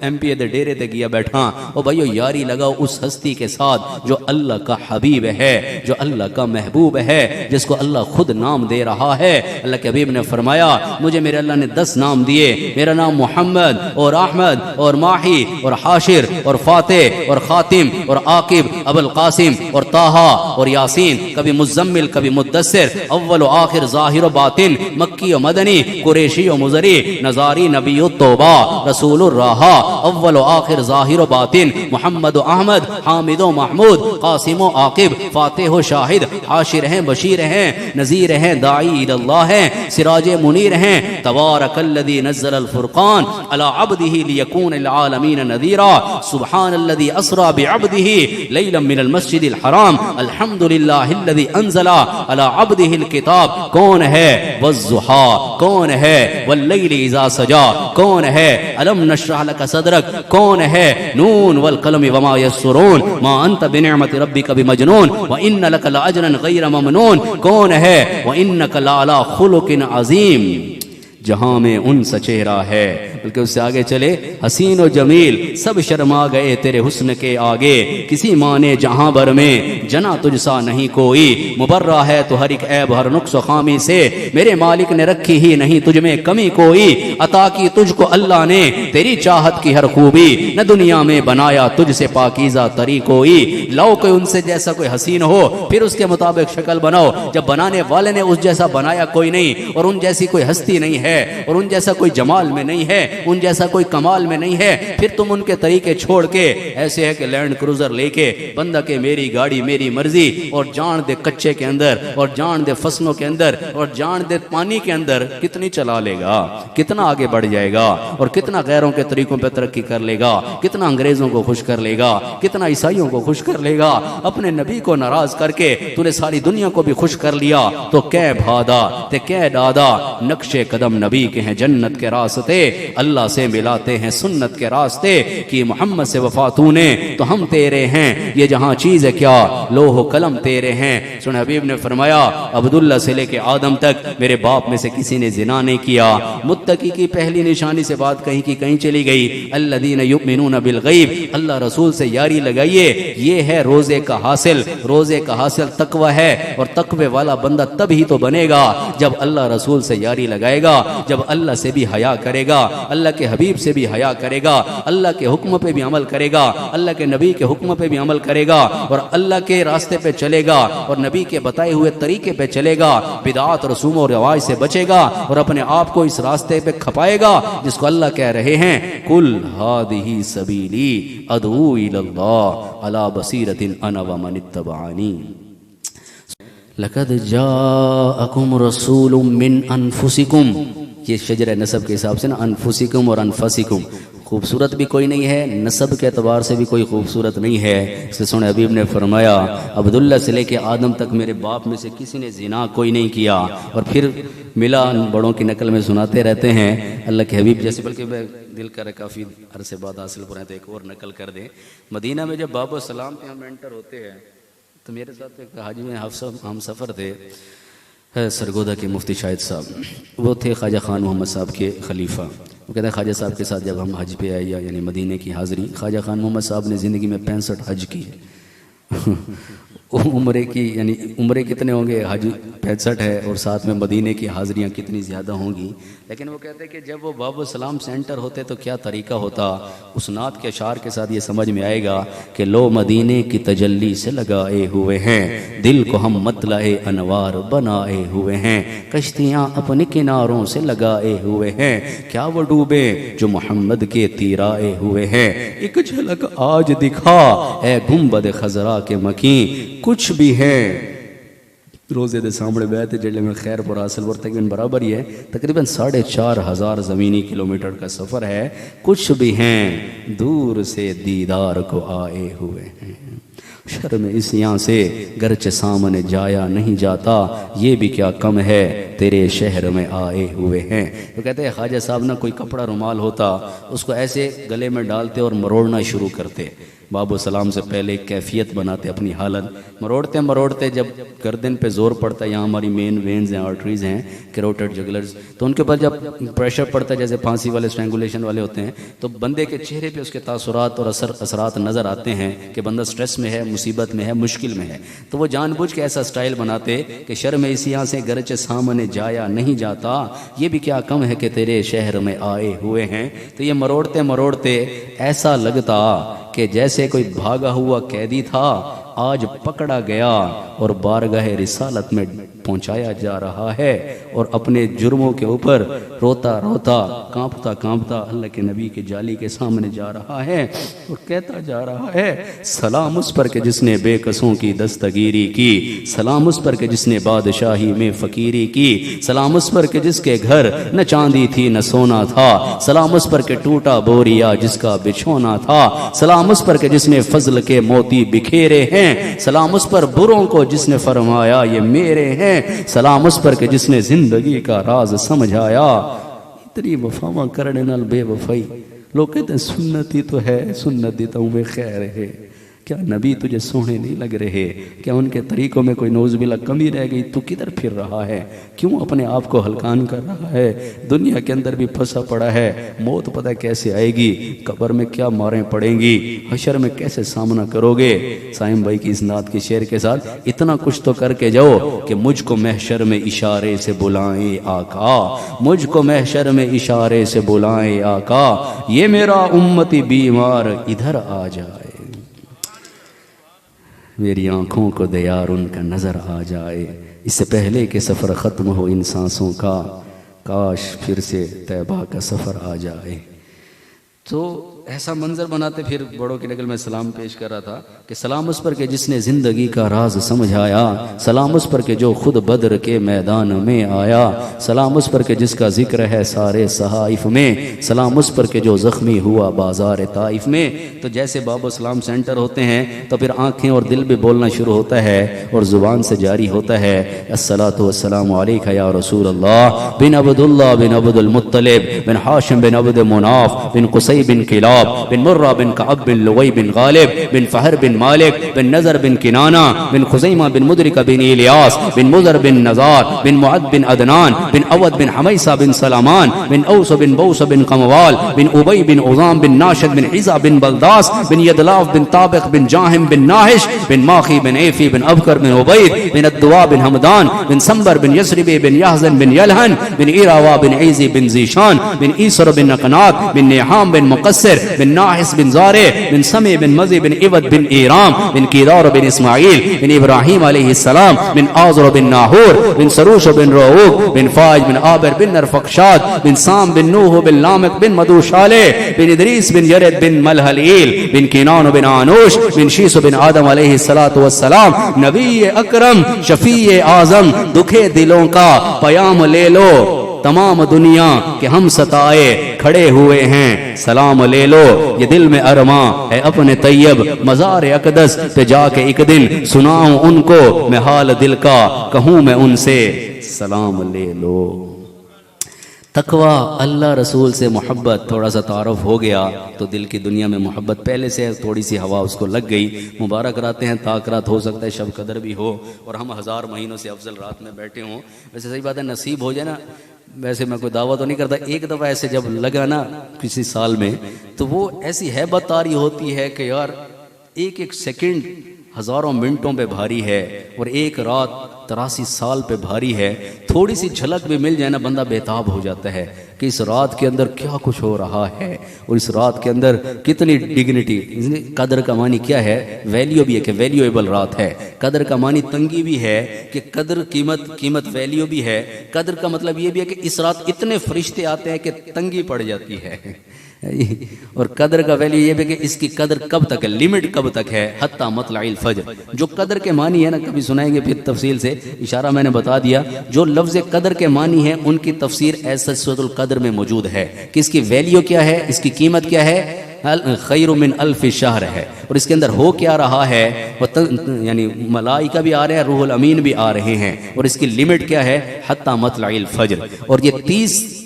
MPA दे डेरे ते किया बैठा। ओ भाइयों यारी लगाओ उस हस्ती के साथ जो अल्लाह का हबीब है, जो अल्लाह का महबूब है, जिसको अल्लाह खुद नाम दे रहा है। अल्लाह के हबीब ने फरमाया मुझे मेरे अल्लाह ने 10 नाम दिए, मेरा नाम मोहम्मद और अहमद और माही और हाशिर और फातेह और खातिम और आकिब, अबुल कासिम और ताहा और यासीन, कभी मुज़म्मिल कभी मुद्दस्सिर, अव्वल व आखिर ज़ाहिर व बातिन, मक्की व मदनी, कुरैशी व मुज़री, नज़ारी नबी व तौबा, रसूलुर राहा, अव्वल व आखिर ज़ाहिर व बातिन, मुहम्मद व अहमद, हामिद व महमूद, कासिम व आकिब, फातिह व शाहिद, हाशिर हैं बशीर हैं, नज़ीर हैं, दाई इलल्लाह हैं, सिराज मुनीर हैं। तबारकल्लज़ी नज़्ज़ल फ़ुरक़ान अला अब्दिही लियकून लिल आलमीन नज़ीरा, सुब्हानल्लज़ी असरा बिअब्दिही लैलन मिनल मस्जिदिल हराम, अल्हम्दुलिल्लाहिल्लज़ी अंज़ला अला अब्दिहिल किताब। कौन है वज़्ज़ुहा, कौन है वल्लैलि इज़ा सजा, कौन है अलम नशरह लका सदरक, कौन है नून वल कलमि वमा यस्सुरून, मा अंत बिनिअमति रब्बिका बिमजनून व इन्न लका लअजरन गैर ममनून, कौन है व इन्नका लअला खुलुकिन अज़ीम। जहां में उनसा चेहरा है, बल्कि उससे आगे चले हसीन और जमील सब शर्मा गए तेरे हुस्न के आगे, किसी माने जहां भर में जना तुझसा नहीं कोई, मुबर्रा है तो हर एक ऐब हर नुक्स खामी से, मेरे मालिक ने रखी ही नहीं तुझ में कमी कोई, अता की तुझको अल्लाह ने तेरी चाहत की हर खूबी, न दुनिया में बनाया तुझसे पाकीज़ा तरी कोई। लाओ कोई उनसे जैसा कोई हसीन हो फिर उसके मुताबिक शक्ल बनाओ, जब बनाने वाले ने उस जैसा बनाया कोई नहीं और उन जैसी कोई हस्ती नहीं है और उन जैसा कोई जमाल में नहीं है, उन जैसा कोई कमाल में नहीं है, फिर तुम उनके तरीके छोड़ के ऐसे है कि लैंड क्रूजर लेके बंदा के मेरी गाड़ी मेरी मर्जी, और जान दे कच्चे के अंदर और जान दे फसलों के अंदर और जान दे पानी के अंदर, कितनी चला लेगा, कितना आगे बढ़ जाएगा और कितना गैरों के तरीकों पर तरक्की कर लेगा, कितना अंग्रेजों को खुश कर लेगा, कितना ईसाइयों को खुश कर लेगा। अपने नबी को नाराज करके तूने सारी दुनिया को भी खुश कर लिया, तो कै भादा ते कै दादा, नक्शे कदम नबी के हैं जन्नत के रास्ते, अल्लाह से मिलाते हैं सुन्नत के रास्ते, कि मोहम्मद से वफा तूने तो हम तेरे हैं, ये जहां चीज है क्या लोह कलम तेरे हैं। सुन हबीब ने फरमाया, अब्दुल्ला से लेके आदम तक मेरे बाप में से किसी ने जिना नहीं किया। मुत्तकी की पहली निशानी से बात कहीं की कहीं चली गई, अल्लज़ीना युमिनूना बिल गैब, अल्लाह रसूल से यारी लगाइए, ये है रोजे का हासिल। रोजे का हासिल तकवा है, और तकवे वाला बंदा तब ही तो बनेगा जब अल्लाह रसूल से यारी लगाएगा, जब अल्लाह से भी हया करेगा, अल्लाह के हबीब से भी हया करेगा, अल्लाह के हुक्म पे भी अमल करेगा, अल्लाह के नबी के हुक्म पे भी अमल करेगा, और अल्लाह के रास्ते पे चलेगा और नबी के बताए हुए तरीके पे चलेगा, बिदात रसूम और रवाज से बचेगा और अपने आप को इस रास्ते पे खपाएगा जिसको अल्लाह कह रहे हैं, कुल हादिही सबीली अदऊ इलल्लाह अला बसीरतिन अना व मन इत्तबअनी लक़द जाअकुम रसूलुम मिन अनफुसिकुम। ये शजर नसब के हिसाब से ना, अनफुसिकुम और अनफसिकुम, खूबसूरत भी कोई नहीं है, नसब के एतबार से भी कोई खूबसूरत नहीं है। इससे सुन हबीब ने फरमाया, अब्दुल्ला से लेके आदम तक मेरे बाप में से किसी ने जिना कोई नहीं किया। और फिर मिला, बड़ों की नकल में सुनाते रहते हैं अल्लाह के हबीब जैसे, बल्कि मैं दिल कर काफ़ी अरसे बाद हासिल हो रहे हैं तो एक और नकल कर दें। मदीना में जब बाबा सलाम पे हम एंटर होते हैं तो मेरे साथ एक हाजी में हम सफ़र थे, सरगोदा के मुफ्ती शाहिद साहब, वो थे ख्वाजा खान मोहम्मद साहब के खलीफा। वो कहते हैं ख्वाजा साहब के साथ जब हम हज पे आए, यानी मदीने की हाज़री, ख्वाजा खान मोहम्मद साहब ने ज़िंदगी में 65 हज किए। उम्रे की, यानी उम्रे कितने होंगे, हज 65 है, और साथ में मदीने की हाज़रियाँ कितनी ज़्यादा होंगी। लेकिन वो कहते हैं कि जब वो बाबू सलाम से एंटर होते तो क्या तरीका होता। उस नात के अशार के साथ ये समझ में आएगा कि लो मदीने की तजल्ली से लगाए हुए हैं, दिल को हम मतलाए अनवार बनाए हुए हैं, कश्तियाँ अपने किनारों से लगाए हुए हैं, क्या वो डूबे जो मोहम्मद के तीराए हुए हैं। एक झलक आज दिखा है गुंबद खजरा के मकी, कुछ भी है रोज़े दे सामने बैठे जड़े में खैरपुर हासिल और तकरीबन बराबर ही है, तकरीबन 4,500 ज़मीनी किलोमीटर का सफ़र है। कुछ भी हैं दूर से दीदार को आए हुए हैं, शर्म इस यहाँ से गरचे सामने जाया नहीं जाता, ये भी क्या कम है तेरे शहर में आए हुए हैं। तो कहते हैं ख्वाजा साहब ना कोई कपड़ा रुमाल होता उसको ऐसे गले में डालते और मरोड़ना शुरू करते, बाबू सलाम से पहले कैफियत बनाते अपनी हालत, मरोड़ते मरोड़ते जब गर्दन पे जोर पड़ता है, यहाँ हमारी मेन वेन्स हैं, आर्टरीज हैं, कैरोटिड जगुलर्स, तो उनके ऊपर जब प्रेशर पड़ता है जैसे फांसी वाले स्ट्रैंगुलेशन वाले होते हैं, तो बंदे के चेहरे पे उसके तासुरात और असरात नज़र आते हैं कि बंदा स्ट्रेस में है, मुसीबत में है, मुश्किल में है। तो वो जानबूझ के ऐसा स्टाइल बनाते कि शर्म इस यहाँ से गरचे सामने जाया नहीं जाता, ये भी क्या कम है कि तेरे शहर में आए हुए हैं। तो ये मरोड़ते मरोड़ते ऐसा लगता कि जैसे कोई भागा हुआ कैदी था आज पकड़ा गया और बारगाह रिसालत में पहुंचाया जा रहा है, और अपने जुर्मों के ऊपर रोता रोता कांपता कांपता अल्लाह के नबी के जाली के सामने जा रहा है और कहता जा रहा है, सलाम उस पर के जिसने बेकसों की दस्तगीरी की, सलाम उस पर के जिसने बादशाही में फ़कीरी की, सलाम उस पर के जिसके घर न चांदी थी न सोना था, सलाम उस पर के टूटा बोरिया जिसका बिछोना था, सलाम उस पर के जिसने फजल के मोती बिखेरे हैं, सलाम उस पर बुरों को जिसने फरमाया ये मेरे हैं, सलाम उस पर के जिसने जिंदगी का राज समझाया। इतनी वफावा करने नाल बेवफाई, लोग कहते हैं सुन्नत ही तो है, सुन्नत देता हूँ वे खैर है। क्या नबी तुझे सोहने नहीं लग रहे? क्या उनके तरीकों में कोई नौज़बिल्ला कमी रह गई? तू किधर फिर रहा है? क्यों अपने आप को हलकान कर रहा है? दुनिया के अंदर भी फंसा पड़ा है, मौत पता कैसे आएगी, कब्र में क्या मारें पड़ेंगी, हशर में कैसे सामना करोगे। साइम भाई की इस नात के शेर के साथ इतना कुछ तो करके जाओ कि मुझको महशर में इशारे से बुलाएं आका, मुझको महशर में इशारे से बुलाएं आका, ये मेरा उम्मती बीमार इधर आ जाए, मेरी आँखों को दयार उनका नज़र आ जाए, इससे पहले कि सफ़र ख़त्म हो इन सांसों का, काश फिर से तैबा का सफ़र आ जाए। तो ऐसा मंजर बनाते फिर बड़ों की नकल में सलाम पेश कर रहा था कि सलाम उस पर के जिसने ज़िंदगी का राज समझाया, सलाम उस पर के जो खुद बद्र के मैदान में आया, सलाम उस पर के जिसका जिक्र है सारे सहाइफ में, सलाम उस पर के जो ज़ख्मी हुआ बाज़ार ताइफ में। तो जैसे बाबा सलाम सेंटर होते हैं तो फिर आँखें और दिल भी बोलना शुरू होता है और ज़ुबान से जारी होता है अस्सलातु वस्सलामु अलैका या रसूल अल्लाह बिन अब्दुल्लाह बिन अब्दुल मुत्तलिब बिन हाशिम बिन अब्द मुनाफ बिन कुसै बिन किलाब बिन मुर्रा बिन कअब बिन लुगै बिन गालिब बिन फहर बिन मालिक बिन नज़र बिन किनाना बिन खुज़ैमा बिन मुदरिका बिन इलियास बिन मुज़र बिन नज़ार बिन मुअद बिन अदनान बिन अवद बिन हमैसा बिन सलामान बिन औस बिन बौस बिन कमवाल बिन उबई बिन उज़ाम बिन नाशिद बिन हिज़ा बिन बगदास बिन यदलाफ बिन ताबिक बिन जाहिम बिन नाहिश बिन माखी बिन एफी बिन अबकर बिन उबैद बिन अद्दुआ बिन हमदान बिन संबर बिन यसरिबी बिन यहज़न बिन यलहन बिन इरावा बिन ईज़ी बिन ज़ीशान बिन ईसर बिन अकनात बिन नेहाम बिन मुक़स्सिर बिन नाहिस बिन ज़ारे बिन समी बिन मज़ी बिन इवद बिन ईराम बिन कीदार बिन इस्माईल बिन इब्राहीम अलैहिस्सलाम बिन आज़र बिन नाहूर बिन सरूश बिन रऊक बिन फाज बिन आबिर बिन नरफक्षाद बिन साम बिन नूह बिन लामिक बिन मदूशाले बिन इदरीस बिन यरद बिन मलहलील बिन किनान बिन आनूश बिन शीस बिन आदम अलैहिस्सलातु वस्सलाम नबी अकरम शफी आज़म दुखे दिलों का पयाम ले लो तमाम दुनिया के हम सताए खड़े हुए हैं सलाम ले लो ये दिल में अरमा है अपने तैयब मज़ार अक़दस पे जाके एक दिन सुनाऊं उनको मैं हाल दिल का कहूँ मैं उनसे सलाम ले लो। तकवा अल्लाह रसूल से मोहब्बत थोड़ा सा तारुफ हो गया तो दिल की दुनिया में मोहब्बत पहले से थोड़ी सी हवा उसको लग गई। मुबारक रातें हैं, ताक रात हो सकता है शब कदर भी हो और हम 1000 महीनों से अफजल रात में बैठे हों। वैसे सही बात है नसीब हो जाए ना, वैसे मैं कोई दावा तो नहीं करता, एक दफ़ा ऐसे जब लगा ना किसी साल में तो वो ऐसी हैबत तारी होती है कि यार एक एक सेकंड हज़ारों मिनटों पे भारी है और एक रात 83 साल पे भारी है। थोड़ी सी झलक भी मिल जाए ना बंदा बेताब हो जाता है कि इस रात के अंदर क्या कुछ हो रहा है और इस रात के अंदर कितनी डिग्निटी। कदर का मानी क्या है, वैल्यू भी है कि वैल्यूएबल रात है। कदर का मानी तंगी भी है कि कदर कीमत वैल्यू भी है। कदर का मतलब ये भी है कि इस रात इतने फरिश्ते आते हैं कि तंगी पड़ जाती है। और कदर का वैल्यू ये भी कि इसकी कदर कब तक है, लिमिट कब तक है, हत्ता मतलाइल फजर। जो कदर के मानी है ना, कभी सुनाएंगे फिर तफसील से, इशारा मैंने बता दिया। जो लफ्ज़ कदर के मानी है उनकी तफसीर ऐसा सूरतुल कदर में मौजूद है कि इसकी वैल्यू क्या है, इसकी कीमत क्या है। खैरु मिन अल्फ शहर है और इसके अंदर हो क्या रहा है, यानी मलाइका भी आ रहे हैं, रूहुल अमीन भी आ रहे हैं और इसकी लिमिट क्या है, हत्ता मतलाइल फजर। और ये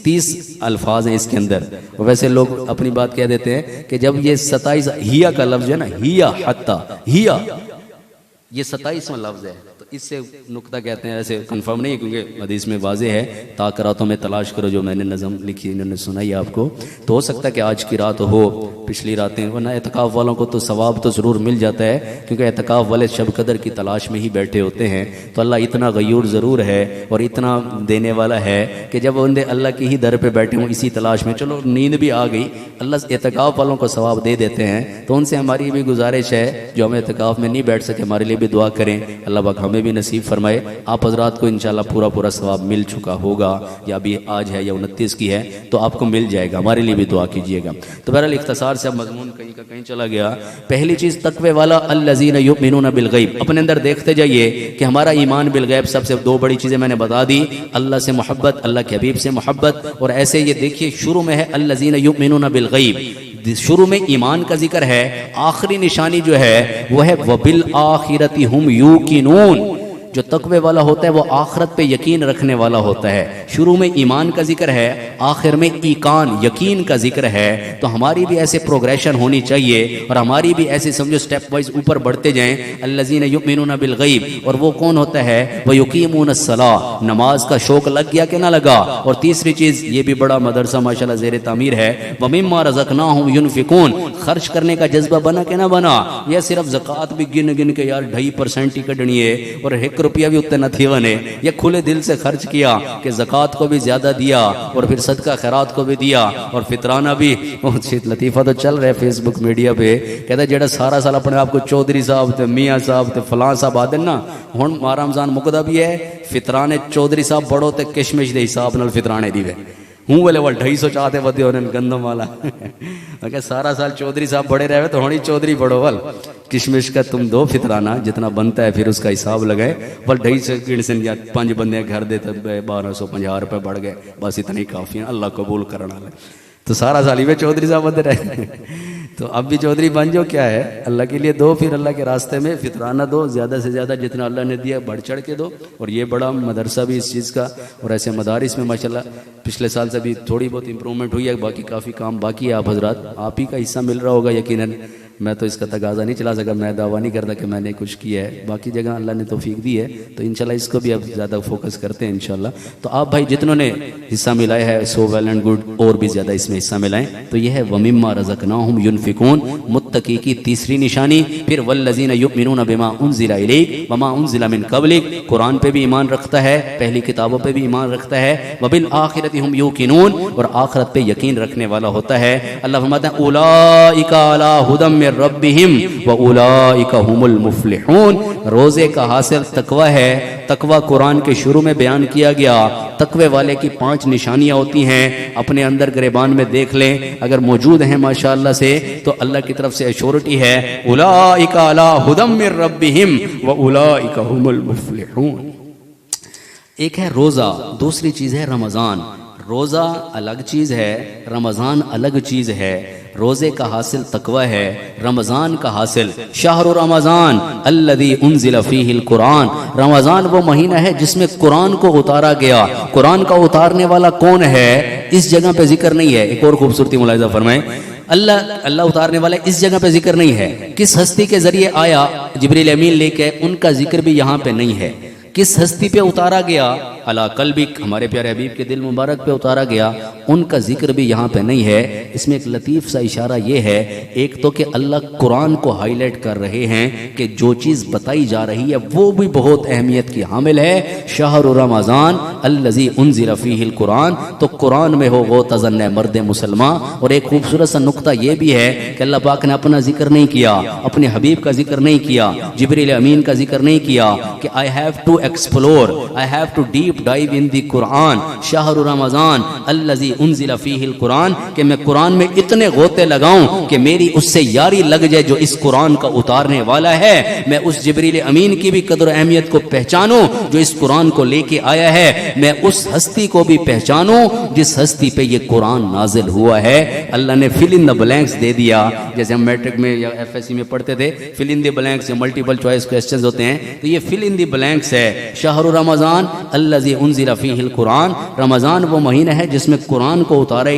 30 अल्फाज हैं इसके अंदर। और वैसे लोग अपनी बात कह देते हैं कि जब ये 27 हिया का लफ्ज है ना, हिया हत्ता हिया, ये 27वां लफ्ज है तो इससे नुक्ता कहते हैं। ऐसे कंफर्म नहीं है क्योंकि हदीस में वाज़े है, ताकरातों में तलाश करो, जो मैंने नज़म लिखी इन्होंने सुनाई आपको। तो हो सकता है कि आज की रात हो, पिछली रातें, वरना एतकाफ़ वालों को तो सवाब तो ज़रूर मिल जाता है क्योंकि एतकाफ़ वाले शब कदर की तलाश में ही बैठे होते हैं। तो अल्लाह इतना गयूर ज़रूर है और इतना देने वाला है कि जब बंदे अल्लाह की ही दर पर बैठे हों इसी तलाश में, चलो नींद भी आ गई, अल्लाह एतकाफ़ वालों को सवाब दे देते हैं। तो उनसे हमारी भी गुजारिश है जो हम एतकाफ़ में नहीं बैठ सके, हमारे लिए भी दुआ करें, अल्लाह पाक हमें भी नसीब फरमाए। आप हज़रात को इंशाल्लाह पूरा सवाब मिल चुका होगा, या अभी आज है या 29 की है तो आपको मिल जाएगा, हमारे लिए भी दुआ कीजिएगा। तो बहरहाल इख्तिसार से अब मज़मून कहीं का कहीं चला गया। पहली चीज़ तक़वे वाला अल्लज़ीना युमिनूना बिल गैब, अपने अंदर देखते जाइए कि हमारा ईमान बिल गैब। सबसे 2 बड़ी चीज़ें मैंने बता दी, अल्लाह से मोहब्बत, अल्लाह के हबीब से मोहब्बत। और ऐसे ये देखिए शुरू में है अल्लज़ीना युमिनूना बिल गैब, शुरू में ईमान का जिक्र है, आखिरी निशानी जो है वो है वबिल आखिरति हुम यूकिनून। जो तकवे वाला होता है वो आखिरत पे यकीन रखने वाला होता है। शुरू में ईमान का जिक्र है, आखिर में ईकान यकीन का जिक्र है। तो हमारी भी ऐसे प्रोग्रेशन होनी चाहिए और हमारी भी ऐसे समझो स्टेप वाइज ऊपर बढ़ते जाएं। अल्लज़ीना युमिनूना बिल गैब, और वो कौन होता है, वह युकीमूनस सलाह, नमाज का शौक लग गया कि ना लगा। और तीसरी चीज़, ये भी बड़ा मदरसा माशाल्लाह ज़ेर तामीर है, व मिम्मा रज़क़नाहुम युनफ़िकून, खर्च करने का जज्बा बना कि ना बना। यह सिर्फ ज़कात भी गिन गिन के यार 2.5% ही कढ़नी है और एक एक रुपया भी उतने न थी बने, ये खुले दिल से खर्च किया कि ज़कात को भी ज़्यादा दिया और फिर सदका खैरात को भी दिया और फितराना भी। लतीफ़ा तो चल रहा है फेसबुक मीडिया पे, कहता है जेड़ा सारा साल अपने आप को चौधरी साहब ते मियाँ साहब ते फलां साहब आदे ना, हुण माह रमज़ान मुकदा भी है, फितराने चौधरी साहब बड़ो ते किशमिश के हिसाब नाल फितराने दीवे हूँ वाले वाल 250 चाहते वधे होने गंदम वाला। मैं सारा साल चौधरी साहब बड़े रहे तो होनी चौधरी बड़ो वाल किशमिश का तुम दो फितराना जितना बनता है, फिर उसका हिसाब लगाए वाल 250 गिणसन या 5 बंदे घर दे तो 1250 रुपये बढ़ गए, बस इतना ही काफ़ी है, अल्लाह कबूल करना। तो सारा साल ही वे चौधरी साहब बंदे रहे। तो अब भी चौधरी बन जाओ, क्या है, अल्लाह के लिए दो, फिर अल्लाह के रास्ते में फितराना दो, ज़्यादा से ज़्यादा जितना अल्लाह ने दिया बढ़ चढ़ के दो। और ये बड़ा मदरसा भी इस चीज़ का, और ऐसे मदारिस में माशाल्लाह पिछले साल से भी थोड़ी बहुत इंप्रूवमेंट हुई है, बाकी काफ़ी काम बाकी है। आप हजरात आप ही का हिस्सा मिल रहा होगा यकीनन, मैं तो इसका तगाज़ा नहीं चला सका, मैं दावा नहीं करता कि मैंने कुछ किया है, बाकी जगह अल्लाह ने तौफीक दी है, तो इंशाल्लाह इसको भी अब ज़्यादा फोकस करते हैं इंशाल्लाह। तो आप भाई जितनों ने हिस्सा मिलाया है सो वेल एंड गुड, और भी ज़्यादा इसमें हिस्सा मिलाएं। तो यह है वमिम्मा रज़क़नाहुम युनफ़िकून, मुत्तकी की तीसरी निशानी। फिर वल्लज़ीना युमिनूना बिमा उनज़िला इलैक वमा उनज़िला मिन क़ब्लिक, कुरान पे भी ईमान रखता है, पहली किताबों पे भी ईमान रखता है। वबिल आखिरति हुम यूक़िनून, और आखिरत पे यकीन रखने वाला होता है। अल्लाह फरमाता है उलाइका अला हुदम रब्बिहिम व उलाइका हुमुल मुफ्लिहून। रोजे का हासिल तकवा है। तकवा कुरान के शुरू में बयान किया गया। तकवे वाले की 5 निशानियां होती हैं, अपने अंदर गिरबान में देख लें, अगर मौजूद हैं माशाअल्लाह से तो अल्लाह की तरफ से एश्योरिटी है। उलाइका अला हुदम मिर रब्बिहिम व उलाइका हुमुल मुफ्लिहून। एक है रोजा, दूसरी चीज है रमजान। रोजा अलग चीज है, रमजान अलग चीज है। रोजे का हासिल तकवा है, रमजान का हासिल शाहरु रमजान अल्लज़ी उन्ज़िला फ़ीहिल कुरान। रमजान वो महीना है जिसमें कुरान को उतारा गया। कुरान का उतारने वाला कौन है इस जगह पे जिक्र नहीं है। एक और खूबसूरती मुलाहिज़ा फरमाएं, अल्लाह उतारने वाला इस जगह पे जिक्र नहीं है। किस हस्ती के जरिए आया जिब्रील अमीन लेके, उनका जिक्र भी यहाँ पे नहीं है। किस हस्ती पे उतारा गया, अला कल्बिक, हमारे प्यारे हबीब के दिल मुबारक पे उतारा गया, उनका जिक्र भी यहाँ पे नहीं है। इसमें एक लतीफ़ सा इशारा ये है, एक तो कि अल्लाह कुरान को हाईलाइट कर रहे हैं कि जो चीज़ बताई जा रही है वो भी बहुत अहमियत की हामिल है। शहर रमज़ान अल्लज़ी उन्ज़िला फ़ीहिल कुरान, तो कुरान में हो वो तज़न्ने मर्द मुसलमान। और एक खूबसूरत सा नुक्ता ये भी है कि अल्लाह पाक ने अपना जिक्र नहीं किया, अपने हबीब का जिक्र नहीं किया, जिब्रील अमीन का जिक्र नहीं किया कि I have to explore, I have to deep dive in the Quran. शाहरु रमजान अल्लज़ी उन्ज़िला फ़ीहिल कुरान, कि मैं कुरान में इतने गोते लगाऊं कि मेरी उससे यारी लग जाए जो इस कुरान का उतारने वाला है। मैं उस जिब्रील अमीन की भी कदर अहमियत को पहचानूं जो इस कुरान को लेके आया है। मैं उस हस्ती को भी पहचानूं जिस हस्ती पे ये कुरान नाजिल हुआ है। अल्लाह ने फिल इन द ब्लैंक्स दे दिया, जैसे हम मैट्रिक में या एफएससी में पढ़ते थे, फिल इन द ब्लैंक्स या मल्टीपल चॉइस क्वेश्चंस होते हैं, तो ये फिल इन द ब्लैंक्स है। शहरु रमजान अल्लज़ी उन्ज़िला फ़ीहिल कुरान, रमजान वो महीना है जिसमें कुरान को उतारा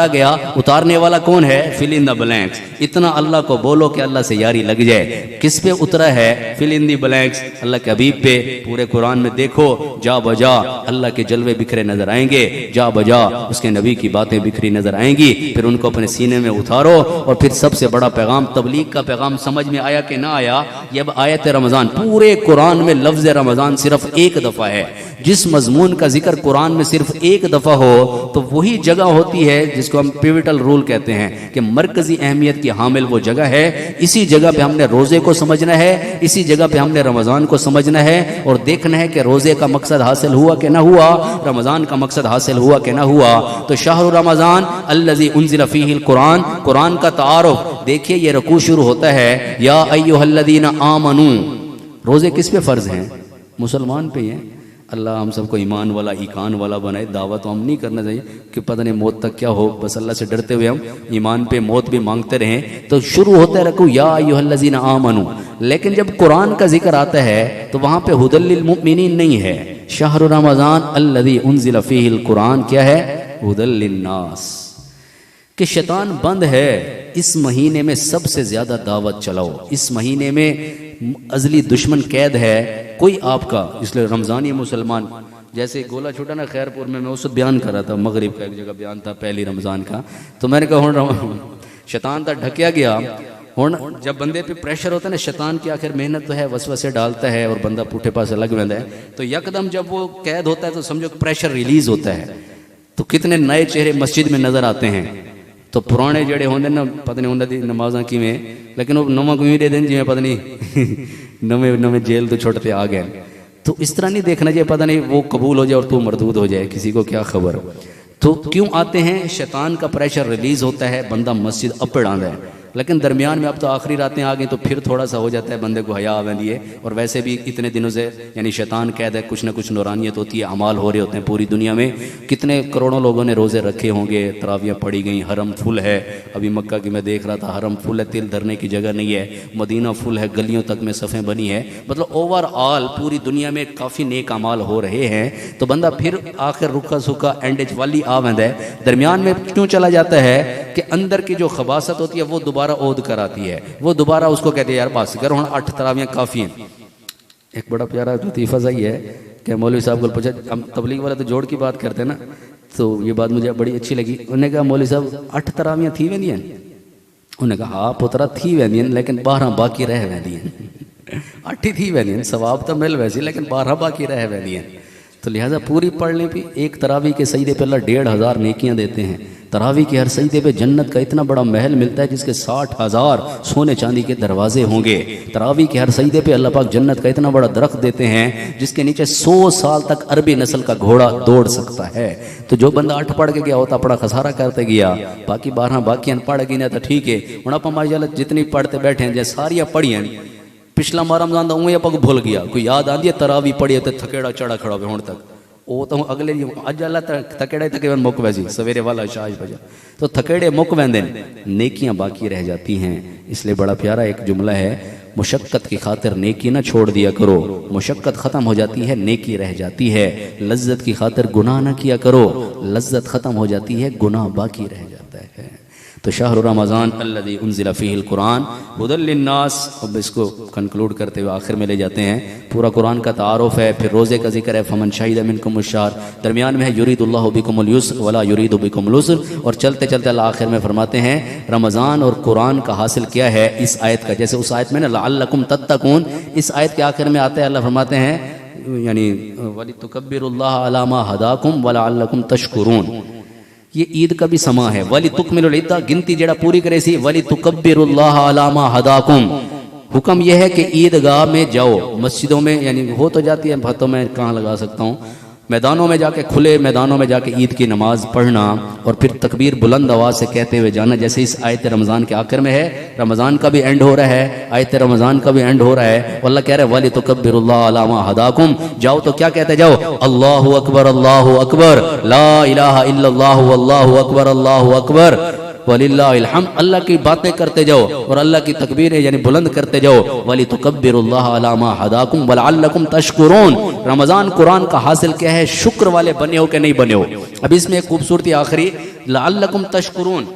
गया। उतारने वाला कौन है, फिल इन द ब्लैंक्स। इतना अल्लाह को बोलो कि अल्लाह से यारी लग जाए। किस पे उतरा है, फिल इन द ब्लैंक्स, अल्लाह के हबीब पे। पूरे कुरान में देखो जा बजा अल्लाह के जलवे बिखरे नजर आएंगे, जा बजा उसके नबी की बातें बिखरी नजर आएंगी। फिर उनको अपने सीने में उतारो। और फिर सबसे बड़ा पैगाम, तबलीग का पैगाम समझ में आया कि ना आया, ये अब आयत रमजान, पूरे कुरान में लफ्ज रमजान सिर्फ एक दफा है। जिस मजमून का जिक्र कुरान में सिर्फ एक दफा हो तो वही जगह होती है जिसको हम पिविटल रूल कहते हैं कि मरकजी अहमियत की हामिल वो जगह है। इसी जगह पे हमने रोजे को समझना है, इसी जगह पे हमने रमजान को समझना है और देखना है कि रोजे का मकसद हासिल हुआ कि ना हुआ, रमजान का मकसद हासिल हुआ कि ना हुआ। तो शाहरु रमजान अल्लज़ी उन्ज़िला फ़ीहिल कुरान, कुरान का तारुफ देखिए, ये रुकू शुरू होता है या अय्युहल्लज़ीना आमनू। रोजे किस पे फर्ज हैं, मुसलमान पे हैं। अल्लाह हम सबको ईमान वाला ईकान वाला बनाए। दावा तो हम नहीं करना चाहिए कि पता नहीं मौत तक क्या हो, बस अल्लाह से डरते हुए हम ईमान पे मौत भी मांगते रहें। तो शुरू होता है रकू या अय्युहल्लज़ीना आमनू, लेकिन जब कुरान का जिक्र आता है तो वहाँ पे हुदल लिल मुमिनीन नहीं है। शहरु रमज़ान अल्लज़ी उन्ज़िला फ़ीहिल कुरान क्या है, हुदल लिन्नास, कि शैतान बंद है। इस महीने में सबसे ज्यादा दावत चलाओ। इस महीने में अजली दुश्मन कैद है कोई आपका, इसलिए रमजानी मुसलमान, जैसे गोला छूटा ना खैरपुर में, मैं उस बयान कर रहा था, मगरिब का एक जगह बयान था पहली रमजान का, तो मैंने कहा शैतान था ढकिया गया हुण जब बंदे पे प्रेशर होता है ना, शैतान की आखिर मेहनत तो है, वसवसे डालता है और बंदा पुठे पास लग जाता है, तो यकदम जब वो कैद होता है तो समझो प्रेशर रिलीज होता है, तो कितने नए चेहरे मस्जिद में नजर आते हैं। तो पुराने जड़े होंगे ना, पता नहीं उन्होंने नमाजा किमें, लेकिन वो नवा क्यों दे दें जिमें पता नहीं नवे नवे जेल तो छोड़ते आ गए। तो इस तरह नहीं देखना चाहिए, पता नहीं वो कबूल हो जाए और तू मरदूद हो जाए, किसी को क्या खबर। तो क्यों आते हैं, शैतान का प्रेशर रिलीज होता है, बंदा मस्जिद अपड़ आंदा है। लेकिन दरमियान में अब तो आखिरी रातें आ गई तो फिर थोड़ा सा हो जाता है, बंदे को हया आवेंदी है। और वैसे भी इतने दिनों से यानी शैतान कैद है, कुछ ना कुछ नूरानियत होती है, अमाल हो रहे होते हैं पूरी दुनिया में। कितने करोड़ों लोगों ने रोज़े रखे होंगे, तरावियाँ पड़ी गई, हरम फुल है। अभी मक्का की मैं देख रहा था, हरम फुल है, तिल धरने की जगह नहीं है। मदीना फुल है, गलियों तक में सफ़ें बनी है। मतलब ओवरऑल पूरी दुनिया में काफ़ी नेक अमाल हो रहे हैं। तो बंदा फिर आखिर रुखा सूखा एंडेज वाली आ वेंदा है। दरमियान में क्यों चला जाता है कि अंदर की जो खबासत होती है वो दोबारा ओद कराती है, वो दोबारा उसको कहते हैं यार बस कर, हम 8 तरावियां काफ़ी हैं। एक बड़ा प्यारा लतीफ़ा सही है कि मौलवी साहब को पूछा, हम तबलीग वाले तो जोड़ की बात करते हैं ना, तो ये बात मुझे बड़ी अच्छी लगी। उन्होंने कहा मौलवी साहब 8 तरावियां थी वेंदियां? उन्होंने कहा हाँ पुत्रा थी वेंदियां, लेकिन 12 बाकी रह वेंदियां। 8 ही थी वेंदियां, सवाब तो मिल वैसी, लेकिन 12 बाकी रह वेंदियां। तो लिहाजा पूरी पढ़ ली भी। एक तरावी के सजदे पे अल्लाह 1500 नेकियां देते हैं। तरावी के हर सजदे पे जन्नत का इतना बड़ा महल मिलता है जिसके 60,000 सोने चांदी के दरवाजे होंगे। तरावी के हर सजदे पे अल्लाह पाक जन्नत का इतना बड़ा दरख्त देते हैं जिसके नीचे 100 साल तक अरबी नस्ल का घोड़ा दौड़ सकता है। तो जो बंदा 8 पढ़ के गया होता बड़ा खसारा करते गया, बाकी 12 बाकी अनपढ़ गई ना तो ठीक है। हूँ आप माशाअल्लाह जितनी पढ़ते बैठे हैं, जैसे सारिया पढ़ियां, पिछला रमजान का उं आप भूल गया, कोई याद आती है तरावी पढ़ी तो थकेड़ा चढ़ा खड़ा हो हूँ तक। वो तो अगले अज अल्लाह थकेड़ा तकरीबन मुक वैसी सवेरे वाला शाज बजा, तो थकेड़े मुक वेंदे, नेकियां बाकी रह जाती हैं। इसलिए बड़ा प्यारा एक जुमला है, मुशक्कत की खातिर नेकी ना छोड़ दिया करो, मुशक्कत ख़त्म हो जाती है नेकी रह जाती है। लज्जत की खातिर गुनाह ना किया करो, लज्जत ख़त्म हो जाती है गुनाह बाकी रह जाता है। तो शाहर रमज़ान अल्लज़ी उन्ज़िला फ़ीहिल कुरान हुदल लिन्नास। अब इसको कंक्लूड करते हुए आखिर में ले जाते हैं। पूरा कुरान का तारुफ है, फिर रोज़े का जिक्र है, फ़मन शहीद मिनकुमुश शहर, दरमियान में है युरीदुल्लाहु बिकुमुल युस्र वला युरीदु बिकुमुल उस्र, और चलते चलते अल्लाह आखिर में फरमाते हैं रमज़ान और कुरान का हासिल क्या है इस आयत का। जैसे उस आयत में ना लअल्लकुम तत्तकून, इस आयत के आखिर में आते हैं अल्लाह फरमाते हैं यानी वलितुकब्बिरुल्लाह अला मा हदाकुम वलअल्लकुम तशकुरून। ये ईद का भी समा है। वली तुकमिलुल इद्दा, गिनती जेड़ा पूरी करे सी, वली तुकब्बिरुल्लाह अला मा हदाकुम। हुक्म यह है कि ईदगाह में जाओ, मस्जिदों में यानी हो तो जाती है, भातों में कहाँ लगा सकता हूँ, मैदानों में जाके, खुले मैदानों में जाके ईद की नमाज पढ़ना और फिर तकबीर बुलंद आवाज़ से कहते हुए जाना। जैसे इस आयत रमज़ान के आखिर में है, रमज़ान का भी एंड हो रहा है, आयत रमज़ान का भी एंड हो रहा है। अल्लाह कह रहा है वली तुकब्बिरुल्लाह अला मा हदाकुम। जाओ तो क्या कहते जाओ, अल्लाहु अकबर ला इलाहा इल्लल्लाहु वल्लाहु अकबर वलिल्लाहिल हम्द। अल्लाह की बातें करते जाओ और अल्लाह की तकबीरें यानी बुलंद करते जाओ। वली तुकब्बिरुल्लाह अला मा हदाकुम वलअल्लकुम तशकुरून। रमज़ान कुरान का हासिल क्या है, शुक्र वाले बने हो कि नहीं बने हो। अब इसमें एक खूबसूरती आखिरी, लअल्लकुम तशकुरून।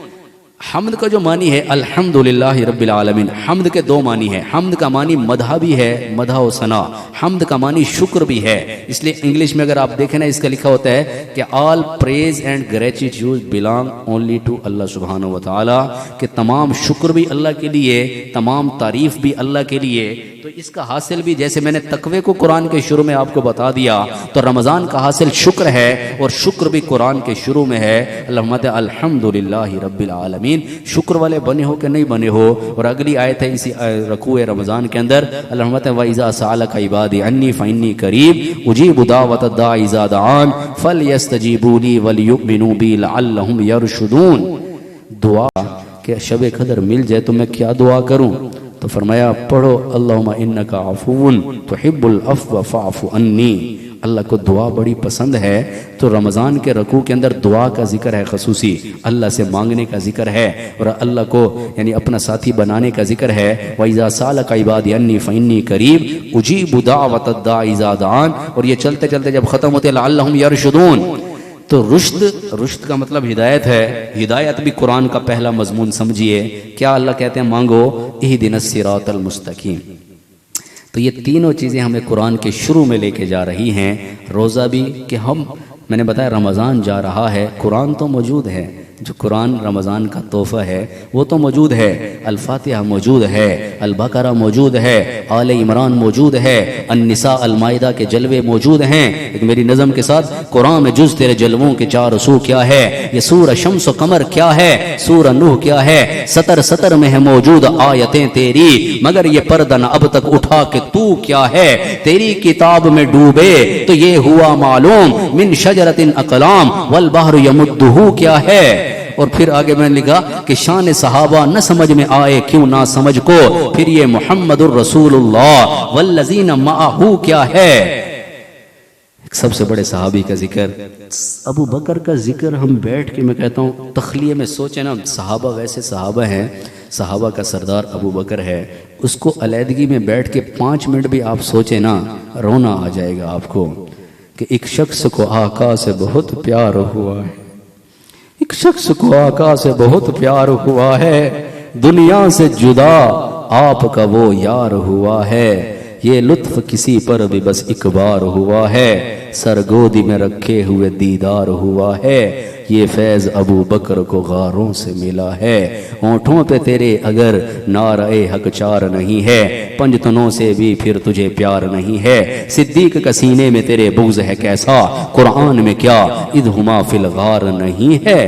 हम्द का जो मानी है अल्हम्दुलिल्लाहि रब्बिल आलमीन, हम्द के 2 मानी है। हम्द का मानी मदहा भी है, मदहा व सना, हम्द का मानी शुक्र भी है। इसलिए इंग्लिश में अगर आप देखें ना, इसका लिखा होता है कि all praise and gratitude belong only to Allah सुब्हानहू व तआला, कि तमाम शुक्र भी अल्लाह के लिए, तमाम तारीफ भी अल्लाह के लिए। तो इसका हासिल भी, जैसे मैंने तकवे को कुरान के शुरू में आपको बता दिया, तो रमज़ान का हासिल शुक्र है और शुक्र भी कुरान के शुरू में है। अल्हम्दुलिल्लाहि रब्बिल आलमीन। शुक्र वाले बने हो कि नहीं बने हो। और अगली आयत है इसी रकूए रमज़ान के अंदर, अल्लाह फरमाते हैं वइज़ा सअलका इबादी अन्नी फइन्नी करीब उजीबु दावतद दाई इज़ा दआन फलयस्तजीबू ली वलियुमिनू बी लअल्लहुम यरशुदून। दुआ के शब कदर मिल जाए तो मैं क्या दुआ करूं, तो फरमाया पढ़ो अल्लाहुम्मा इन्नका अफ़ुव्वुन तुहिब्बुल अफ़्व फ़अफ़ु अन्नी। अल्लाह को दुआ बड़ी पसंद है। तो रमज़ान के रकू के अंदर दुआ का जिक्र है, खसूसी अल्लाह से मांगने का जिक्र है और अल्लाह को यानी अपना साथी बनाने का जिक्र है। वइज़ा सअलका इबादी अन्नी फ़इन्नी करीब उजीबु दावतद दाई इज़ा दआन। और ये चलते चलते जब ख़त्म होते लअल्लहुम यरशुदून, तो रुश्द का मतलब हिदायत है। हिदायत भी कुरान का पहला मजमून समझिए। क्या अल्लाह कहते हैं, मांगो इहदिनस सिरातल मुस्तकीम। तो ये तीनों चीज़ें हमें कुरान के शुरू में लेके जा रही हैं। रोज़ा भी कि हम, मैंने बताया रमज़ान जा रहा है, कुरान तो मौजूद है जो कुरान रमज़ान का तोहफ़ा है वो तो मौजूद है, अल-फातिहा मौजूद है, अल-बकरा मौजूद है, आले इमरान मौजूद है, अन-निसा अल-माइदा के जलवे मौजूद हैं। एक मेरी नज़म के साथ, कुरान में जुज़ तेरे जलवों के चार सू क्या है, ये सूरह शम्स कमर क्या है, सूरह नूह क्या है, सतर सतर में है मौजूद आयतें तेरी, मगर ये पर्दा न अब तक उठा के तू क्या है, तेरी किताब में डूबे तो ये हुआ मालूम, मिन शजरतिन अकलाम वल बहर यमुद्दुहु क्या है। और फिर आगे मैंने लिखा कि शान सहाबा न समझ में आए क्यों ना समझ को, फिर ये मुहम्मदुर रसूलुल्लाह वल्लज़ीन माअहू क्या है। एक सबसे बड़े सहाबी का जिक्र, अबू बकर का जिक्र हम बैठ के, मैं कहता हूँ तखलिए में सोचे ना, सहाबा वैसे सहाबा हैं, सहाबा का सरदार अबू बकर है, उसको अलहदगी में बैठ के 5 मिनट भी आप सोचे ना, रोना आ जाएगा आपको कि एक शख्स को आका से बहुत प्यार हुआ है, एक शख्स को आका से बहुत प्यार हुआ है, दुनिया से जुदा आपका वो यार हुआ है, ये लुत्फ किसी पर भी बस एक बार हुआ है, सरगोदी में रखे हुए दीदार हुआ है, ये फैज़ अबू बकर को गारों से मिला है, होठों पे तेरे अगर नारे हक चार नहीं है, पंजतनों से भी फिर तुझे प्यार नहीं है, सिद्दीक का सीने में तेरे बुग़्ज़ है कैसा, कुरान में क्या इज़हुमा फिल गार नहीं है,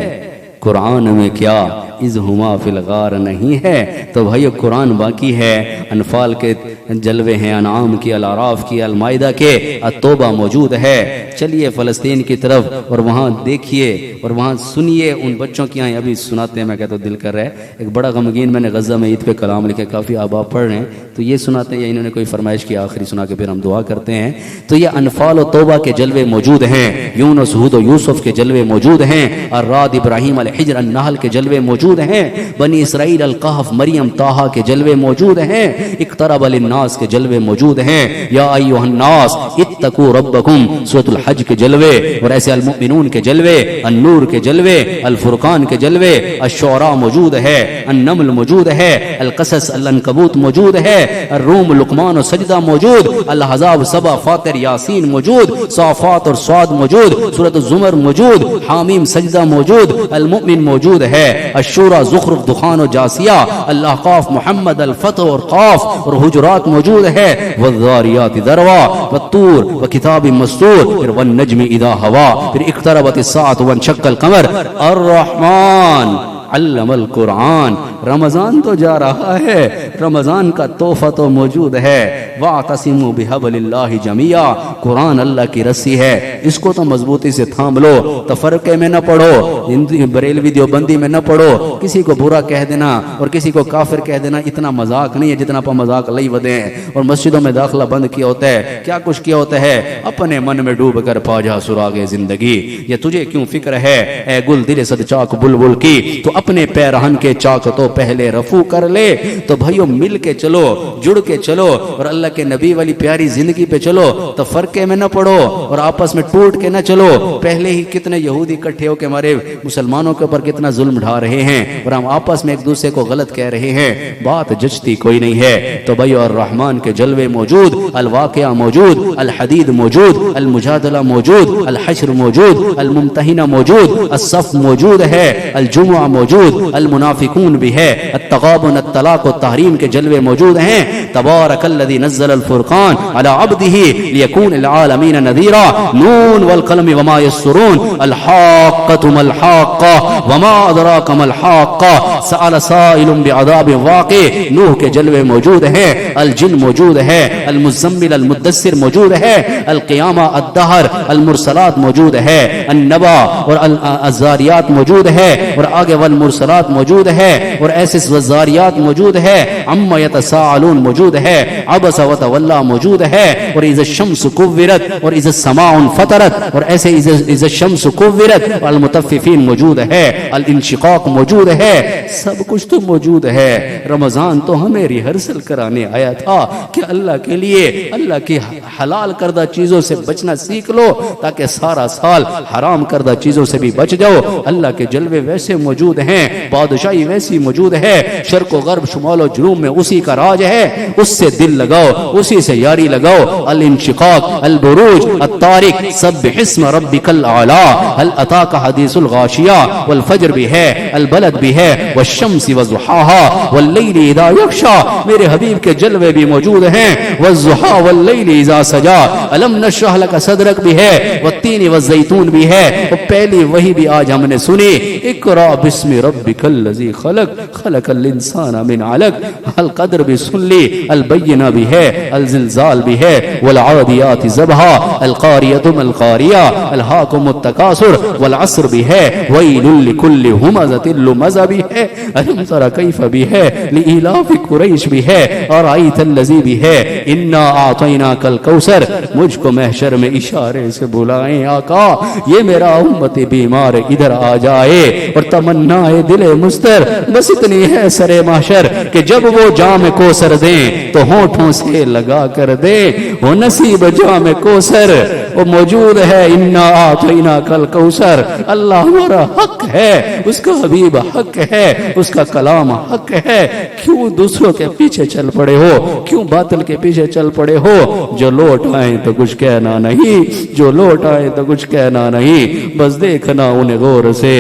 कुरान में क्या इज़हुमा फिल गार नहीं है। तो भाई कुरान बाकी है, अनफाल के जलवे हैं, अनाम की, अल-आराफ की, अल-माइदा के, अत-तौबा मौजूद है। चलिए फ़लस्तीन की तरफ और वहाँ देखिए और वहाँ सुनिए उन बच्चों की, यहाँ अभी सुनाते हैं, मैं कहता हूँ दिल कर रहा है। एक बड़ा गमगीन मैंने गज़ा में ईद पे कलाम लिखे, काफ़ी आप पढ़ रहे हैं, तो ये सुनाते हैं, इन्होंने कोई फरमाइश की, आखिरी सुना के फिर हम दुआ करते हैं। तो ये अनफाल और तौबा के जलवे मौजूद हैं, यूनुस, हूद और यूसुफ के जलवे मौजूद हैं, अर्राद, इब्राहीम, अल-हिज्र, अन-नहल के जलवे मौजूद हैं, बनी इसराइल, अल-कहफ, मरियम, ताहा के जलवे मौजूद हैं, इक़्तरब लिन्नास के जलवे मौजूद हैं, या अय्युहन्नास इत्तकू रब्बकुम सूरतुल हज के जलवे, और ऐसे अल-मुमिनून के जलवे, अन-नूर के जलवे, अल-फुरकान के जलवे, अश-शुअरा मौजूद है, अन-नम्ल मौजूद है, अल-क़सस, अल-अनकबूत मौजूद है, अर-रूम, लुक़मान और सजदा मौजूद, अल-अहज़ाब, सबा, फातिर, यासीन मौजूद, साफ़ात और स्वाद मौजूद, सूरत ज़ुमर मौजूद, हामीम, सजदा मौजूद, अल-मुमिन मौजूद है, अश-शूरा, ज़ुख़रुफ़, दुख़ान और जासिया, अल-अहक़ाफ़, मुहम्मद, अल-फ़तह और क़ाफ़ और हुजुरात मौजूद है, वज़्ज़ारियात ज़रवा, वत्तूर व किताबिम मस्तूर, फिर वन-नज्मि इज़ा हवा, फिर इक़्तरबतिस-साअतु वंशक़्क़ल क़मर, अर्रहमान अल्लमल कुरान। रमज़ान तो जा रहा है, रमज़ान का तोहफ़ा तो मौजूद है, वातसिमू बिहब्लिल्लाहि जमीआ, कुरान अल्लाह की रस्सी है, इसको तो मजबूती से थाम लो, तफरके में न पढ़ो, बरेलवी देवबंदी में न पढ़ो, किसी को बुरा कह देना और किसी को काफिर कह देना इतना मजाक नहीं है जितना आप मजाक लई वदे हैं। और मस्जिदों में दाखिला बंद किया होता है, क्या कुछ किया होता है, अपने मन में डूब कर पा जा सुरागे जिंदगी, ये तुझे क्यों फिक्र है ए गुल दिल सद चाक बुलबुल की, तो अपने पैरहन के चाक तो पहले रफू कर ले। तो भाइयों मिल के चलो, जुड़ के चलो और अल्लाह के नबी वाली प्यारी जिंदगी पे चलो, तो फरके में न पड़ो और आपस में टूट के न चलो। पहले ही कितने यहूदी इकट्ठे होकर हमारे मुसलमानों के ऊपर कितना जुल्म ढा रहे हैं और हम आपस में एक दूसरे को गलत कह रहे हैं, बात जचती कोई नहीं है। तो भाई और रहमान के जलवे मौजूद, अल वाक़िया मौजूद, अल हदीद मौजूद, अल मुजादला मौजूद, अल हश्र मौजूद, अल मुम्तहिना मौजूद, अस सफ मौजूद है, अल जुमुआ मौजूद, अल मुनाफिकून भी है, अत-तगाबुन, अत-तलाक और तहरीम के जलवे मौजूद हैं। तबारकल्लज़ी नज़्ज़ल अल-फुरक़ान अला अब्दिही लियकून लिल-आलमीन नज़ीरा, नून वल क़लम वमा यस्सुरून, अल हाक़्क़तु मल हाक़्क़ा वमा अदराका मल हाक़्क़ा, सअल साइलुन बिअज़ाबिन वाक़ि, नूह के जलवे मौजूद हैं, अल जिन मौजूद है, अल मुज़्ज़म्मिल, अल मुद्दस्सिर मौजूद है, अल क़ियामा, अद-दहर, अल मुरसलात मौजूद है, अन नबा और अल अज़ारियात मौजूद है, और आगे वल मुरसलात मौजूद है, और ऐसे ज़ारियात मौजूद है, अम्मा यतसाअलून मौजूद है, अबस व तवल्ला मौजूद है, और इज़ शम्स कुव्विरत और इज़ समाउन फतरत, और ऐसे इज़ शम्स कुव्विरत, अल मुतफ़्फ़िफ़ीन मौजूद है, अल इंशिक़ाक़ मौजूद है, सब कुछ तो मौजूद है। रमज़ान तो हमें रिहर्सल कराने आया था कि अल्लाह के लिए, अल्लाह की हलाल करदा चीज़ों से बचना सीख लो ताकि सारा साल हराम करदा चीज़ों से भी बच जाओ। अल्लाह के जलवे वैसे मौजूद हैं, बादशाही वैसी मौजूद है, शर्क व गर्ब शुमाल और जुनूब में उसी का राज है। उससे दिल लगाओ, उसी से यारी लगाओ। अल इंशिकाक, अल बुरूज, अत तारिक, सब्बिह इस्म रब्बिकल आला, हल अताका हदीसुल गाशिया, वल फज्र भी है, अल बलद भी है, वश्शम्सी वज़ुहाहा, वल लैली इज़ा यग़शा, मेरे हबीब के जलवे भी मौजूद हैं। वज़ुहा वल लैली इज़ा सजा, अलम नशरह लका सदरक भी है, वत्तीन वज़्ज़ैतून भी है। वो पहली वही भी आज हमने सुनी, इक़रा बिस्मि रब्बिकल लज़ी खलक, खलकल इंसाना मिन अलक। अल कद्र भी सुन ली, अल बय्यिना भी है, अल ज़िलज़ाल भी है, वल आदियाति ज़बहा, अल क़ारियतु मल क़ारिया, अल हाकुमुत तकासुर, वल अस्र भी है, वैलुल लिकुल्लि हुमज़तिन लुमज़ा भी है, अलम तरा कैफ़ भी है, लिइलाफ़ि कुरैश भी है, अराइतल लज़ी भी है, इन्ना आतैनाकल कौसर। मुझको महशर में इशारे से बुलाएं आका, ये मेरा उम्मती बीमार इधर आ जाए। और तमन्नाए दिले मुस्तर बस इतनी है सरे महशर कि जब वो जाम कोसर दें तो होठों से लगा कर दे, वो नसीब जाम कोसर वो मौजूद है। इन्ना आतैना कल कौसर, अल्लाह हमारा हक है, उसका हबीब हक है, उसका कलाम हक है। क्यों दूसरों के पीछे चल पड़े हो, क्यों बातिल के पीछे चल पड़े हो? जो लौट आए तो कुछ कहना नहीं, जो लौट आए तो कुछ कहना नहीं, बस देखना उन्हें गौर से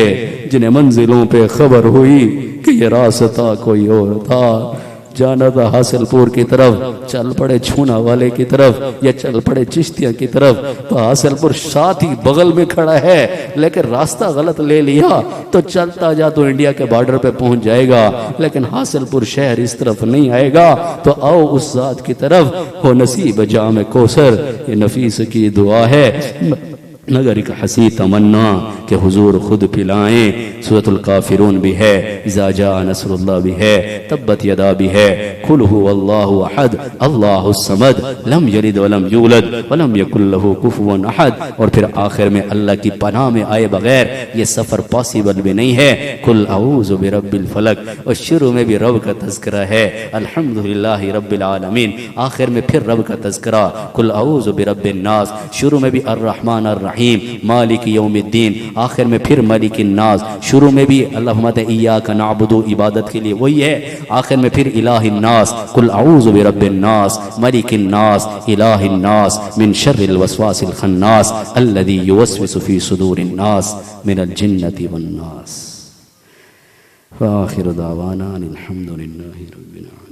जिन्हें मंजिलों पे खबर हुई कि ये रास्ता कोई और था। जाना था हासिलपुर की तरफ, चल पड़े छूना वाले की तरफ या चल पड़े चिश्तिया की तरफ, तो हासिलपुर साथ ही बगल में खड़ा है, लेकिन रास्ता गलत ले लिया तो चलता जा तो इंडिया के बॉर्डर पे पहुंच जाएगा, लेकिन हासिलपुर शहर इस तरफ नहीं आएगा। तो आओ उस जात की तरफ, हो नसीब जाम कोसर। ये नफीस की दुआ है, नगर का हसी तमन्ना के हुजूर खुद पिलाएं। सूरतुल काफिरून भी है, इज़ा जा नसरुल्लाह भी है, तब्बत यदा भी है, कुल हुवल्लाहु अहद अल्लाहुस समद लम यलिद वलम यूलद वलम यकुल लहू कुफुवन अहद। और फिर आखिर में अल्लाह की पनाह में आए बगैर ये सफर पॉसिबल भी नहीं है। कुल अऊज़ु बिरब्बिल फलक, और शुरू में भी रब का तज़किरा है, अल्हम्दुलिल्लाहि रब्बिल आलमीन। आखिर में फिर रब का तज़किरा, कुल अऊज़ु बिरब्बिन नास। शुरू में भी अर्रहमान अर्रहीम, मालिक यौमिद्दीन, आखिर में फिर मालिकिन नास। शुरू में भी अल्लाहुम्मा इय्याका नअबुदु, इबादत के लिए वही है, आखिर में फिर इलाहिन नास। कुल अऊज़ु बिरब्बिन नास, मलिकिन नास, इलाहिन नास, मिन शर्रिल वसवासिल खन्नास, अल्लज़ी युवस्विसु फी सुदूरिन नास मिनल जिन्नति वन नास। व आखिरु दावाना अनिल हम्दुलिल्लाहि रब्बिल आलमीन।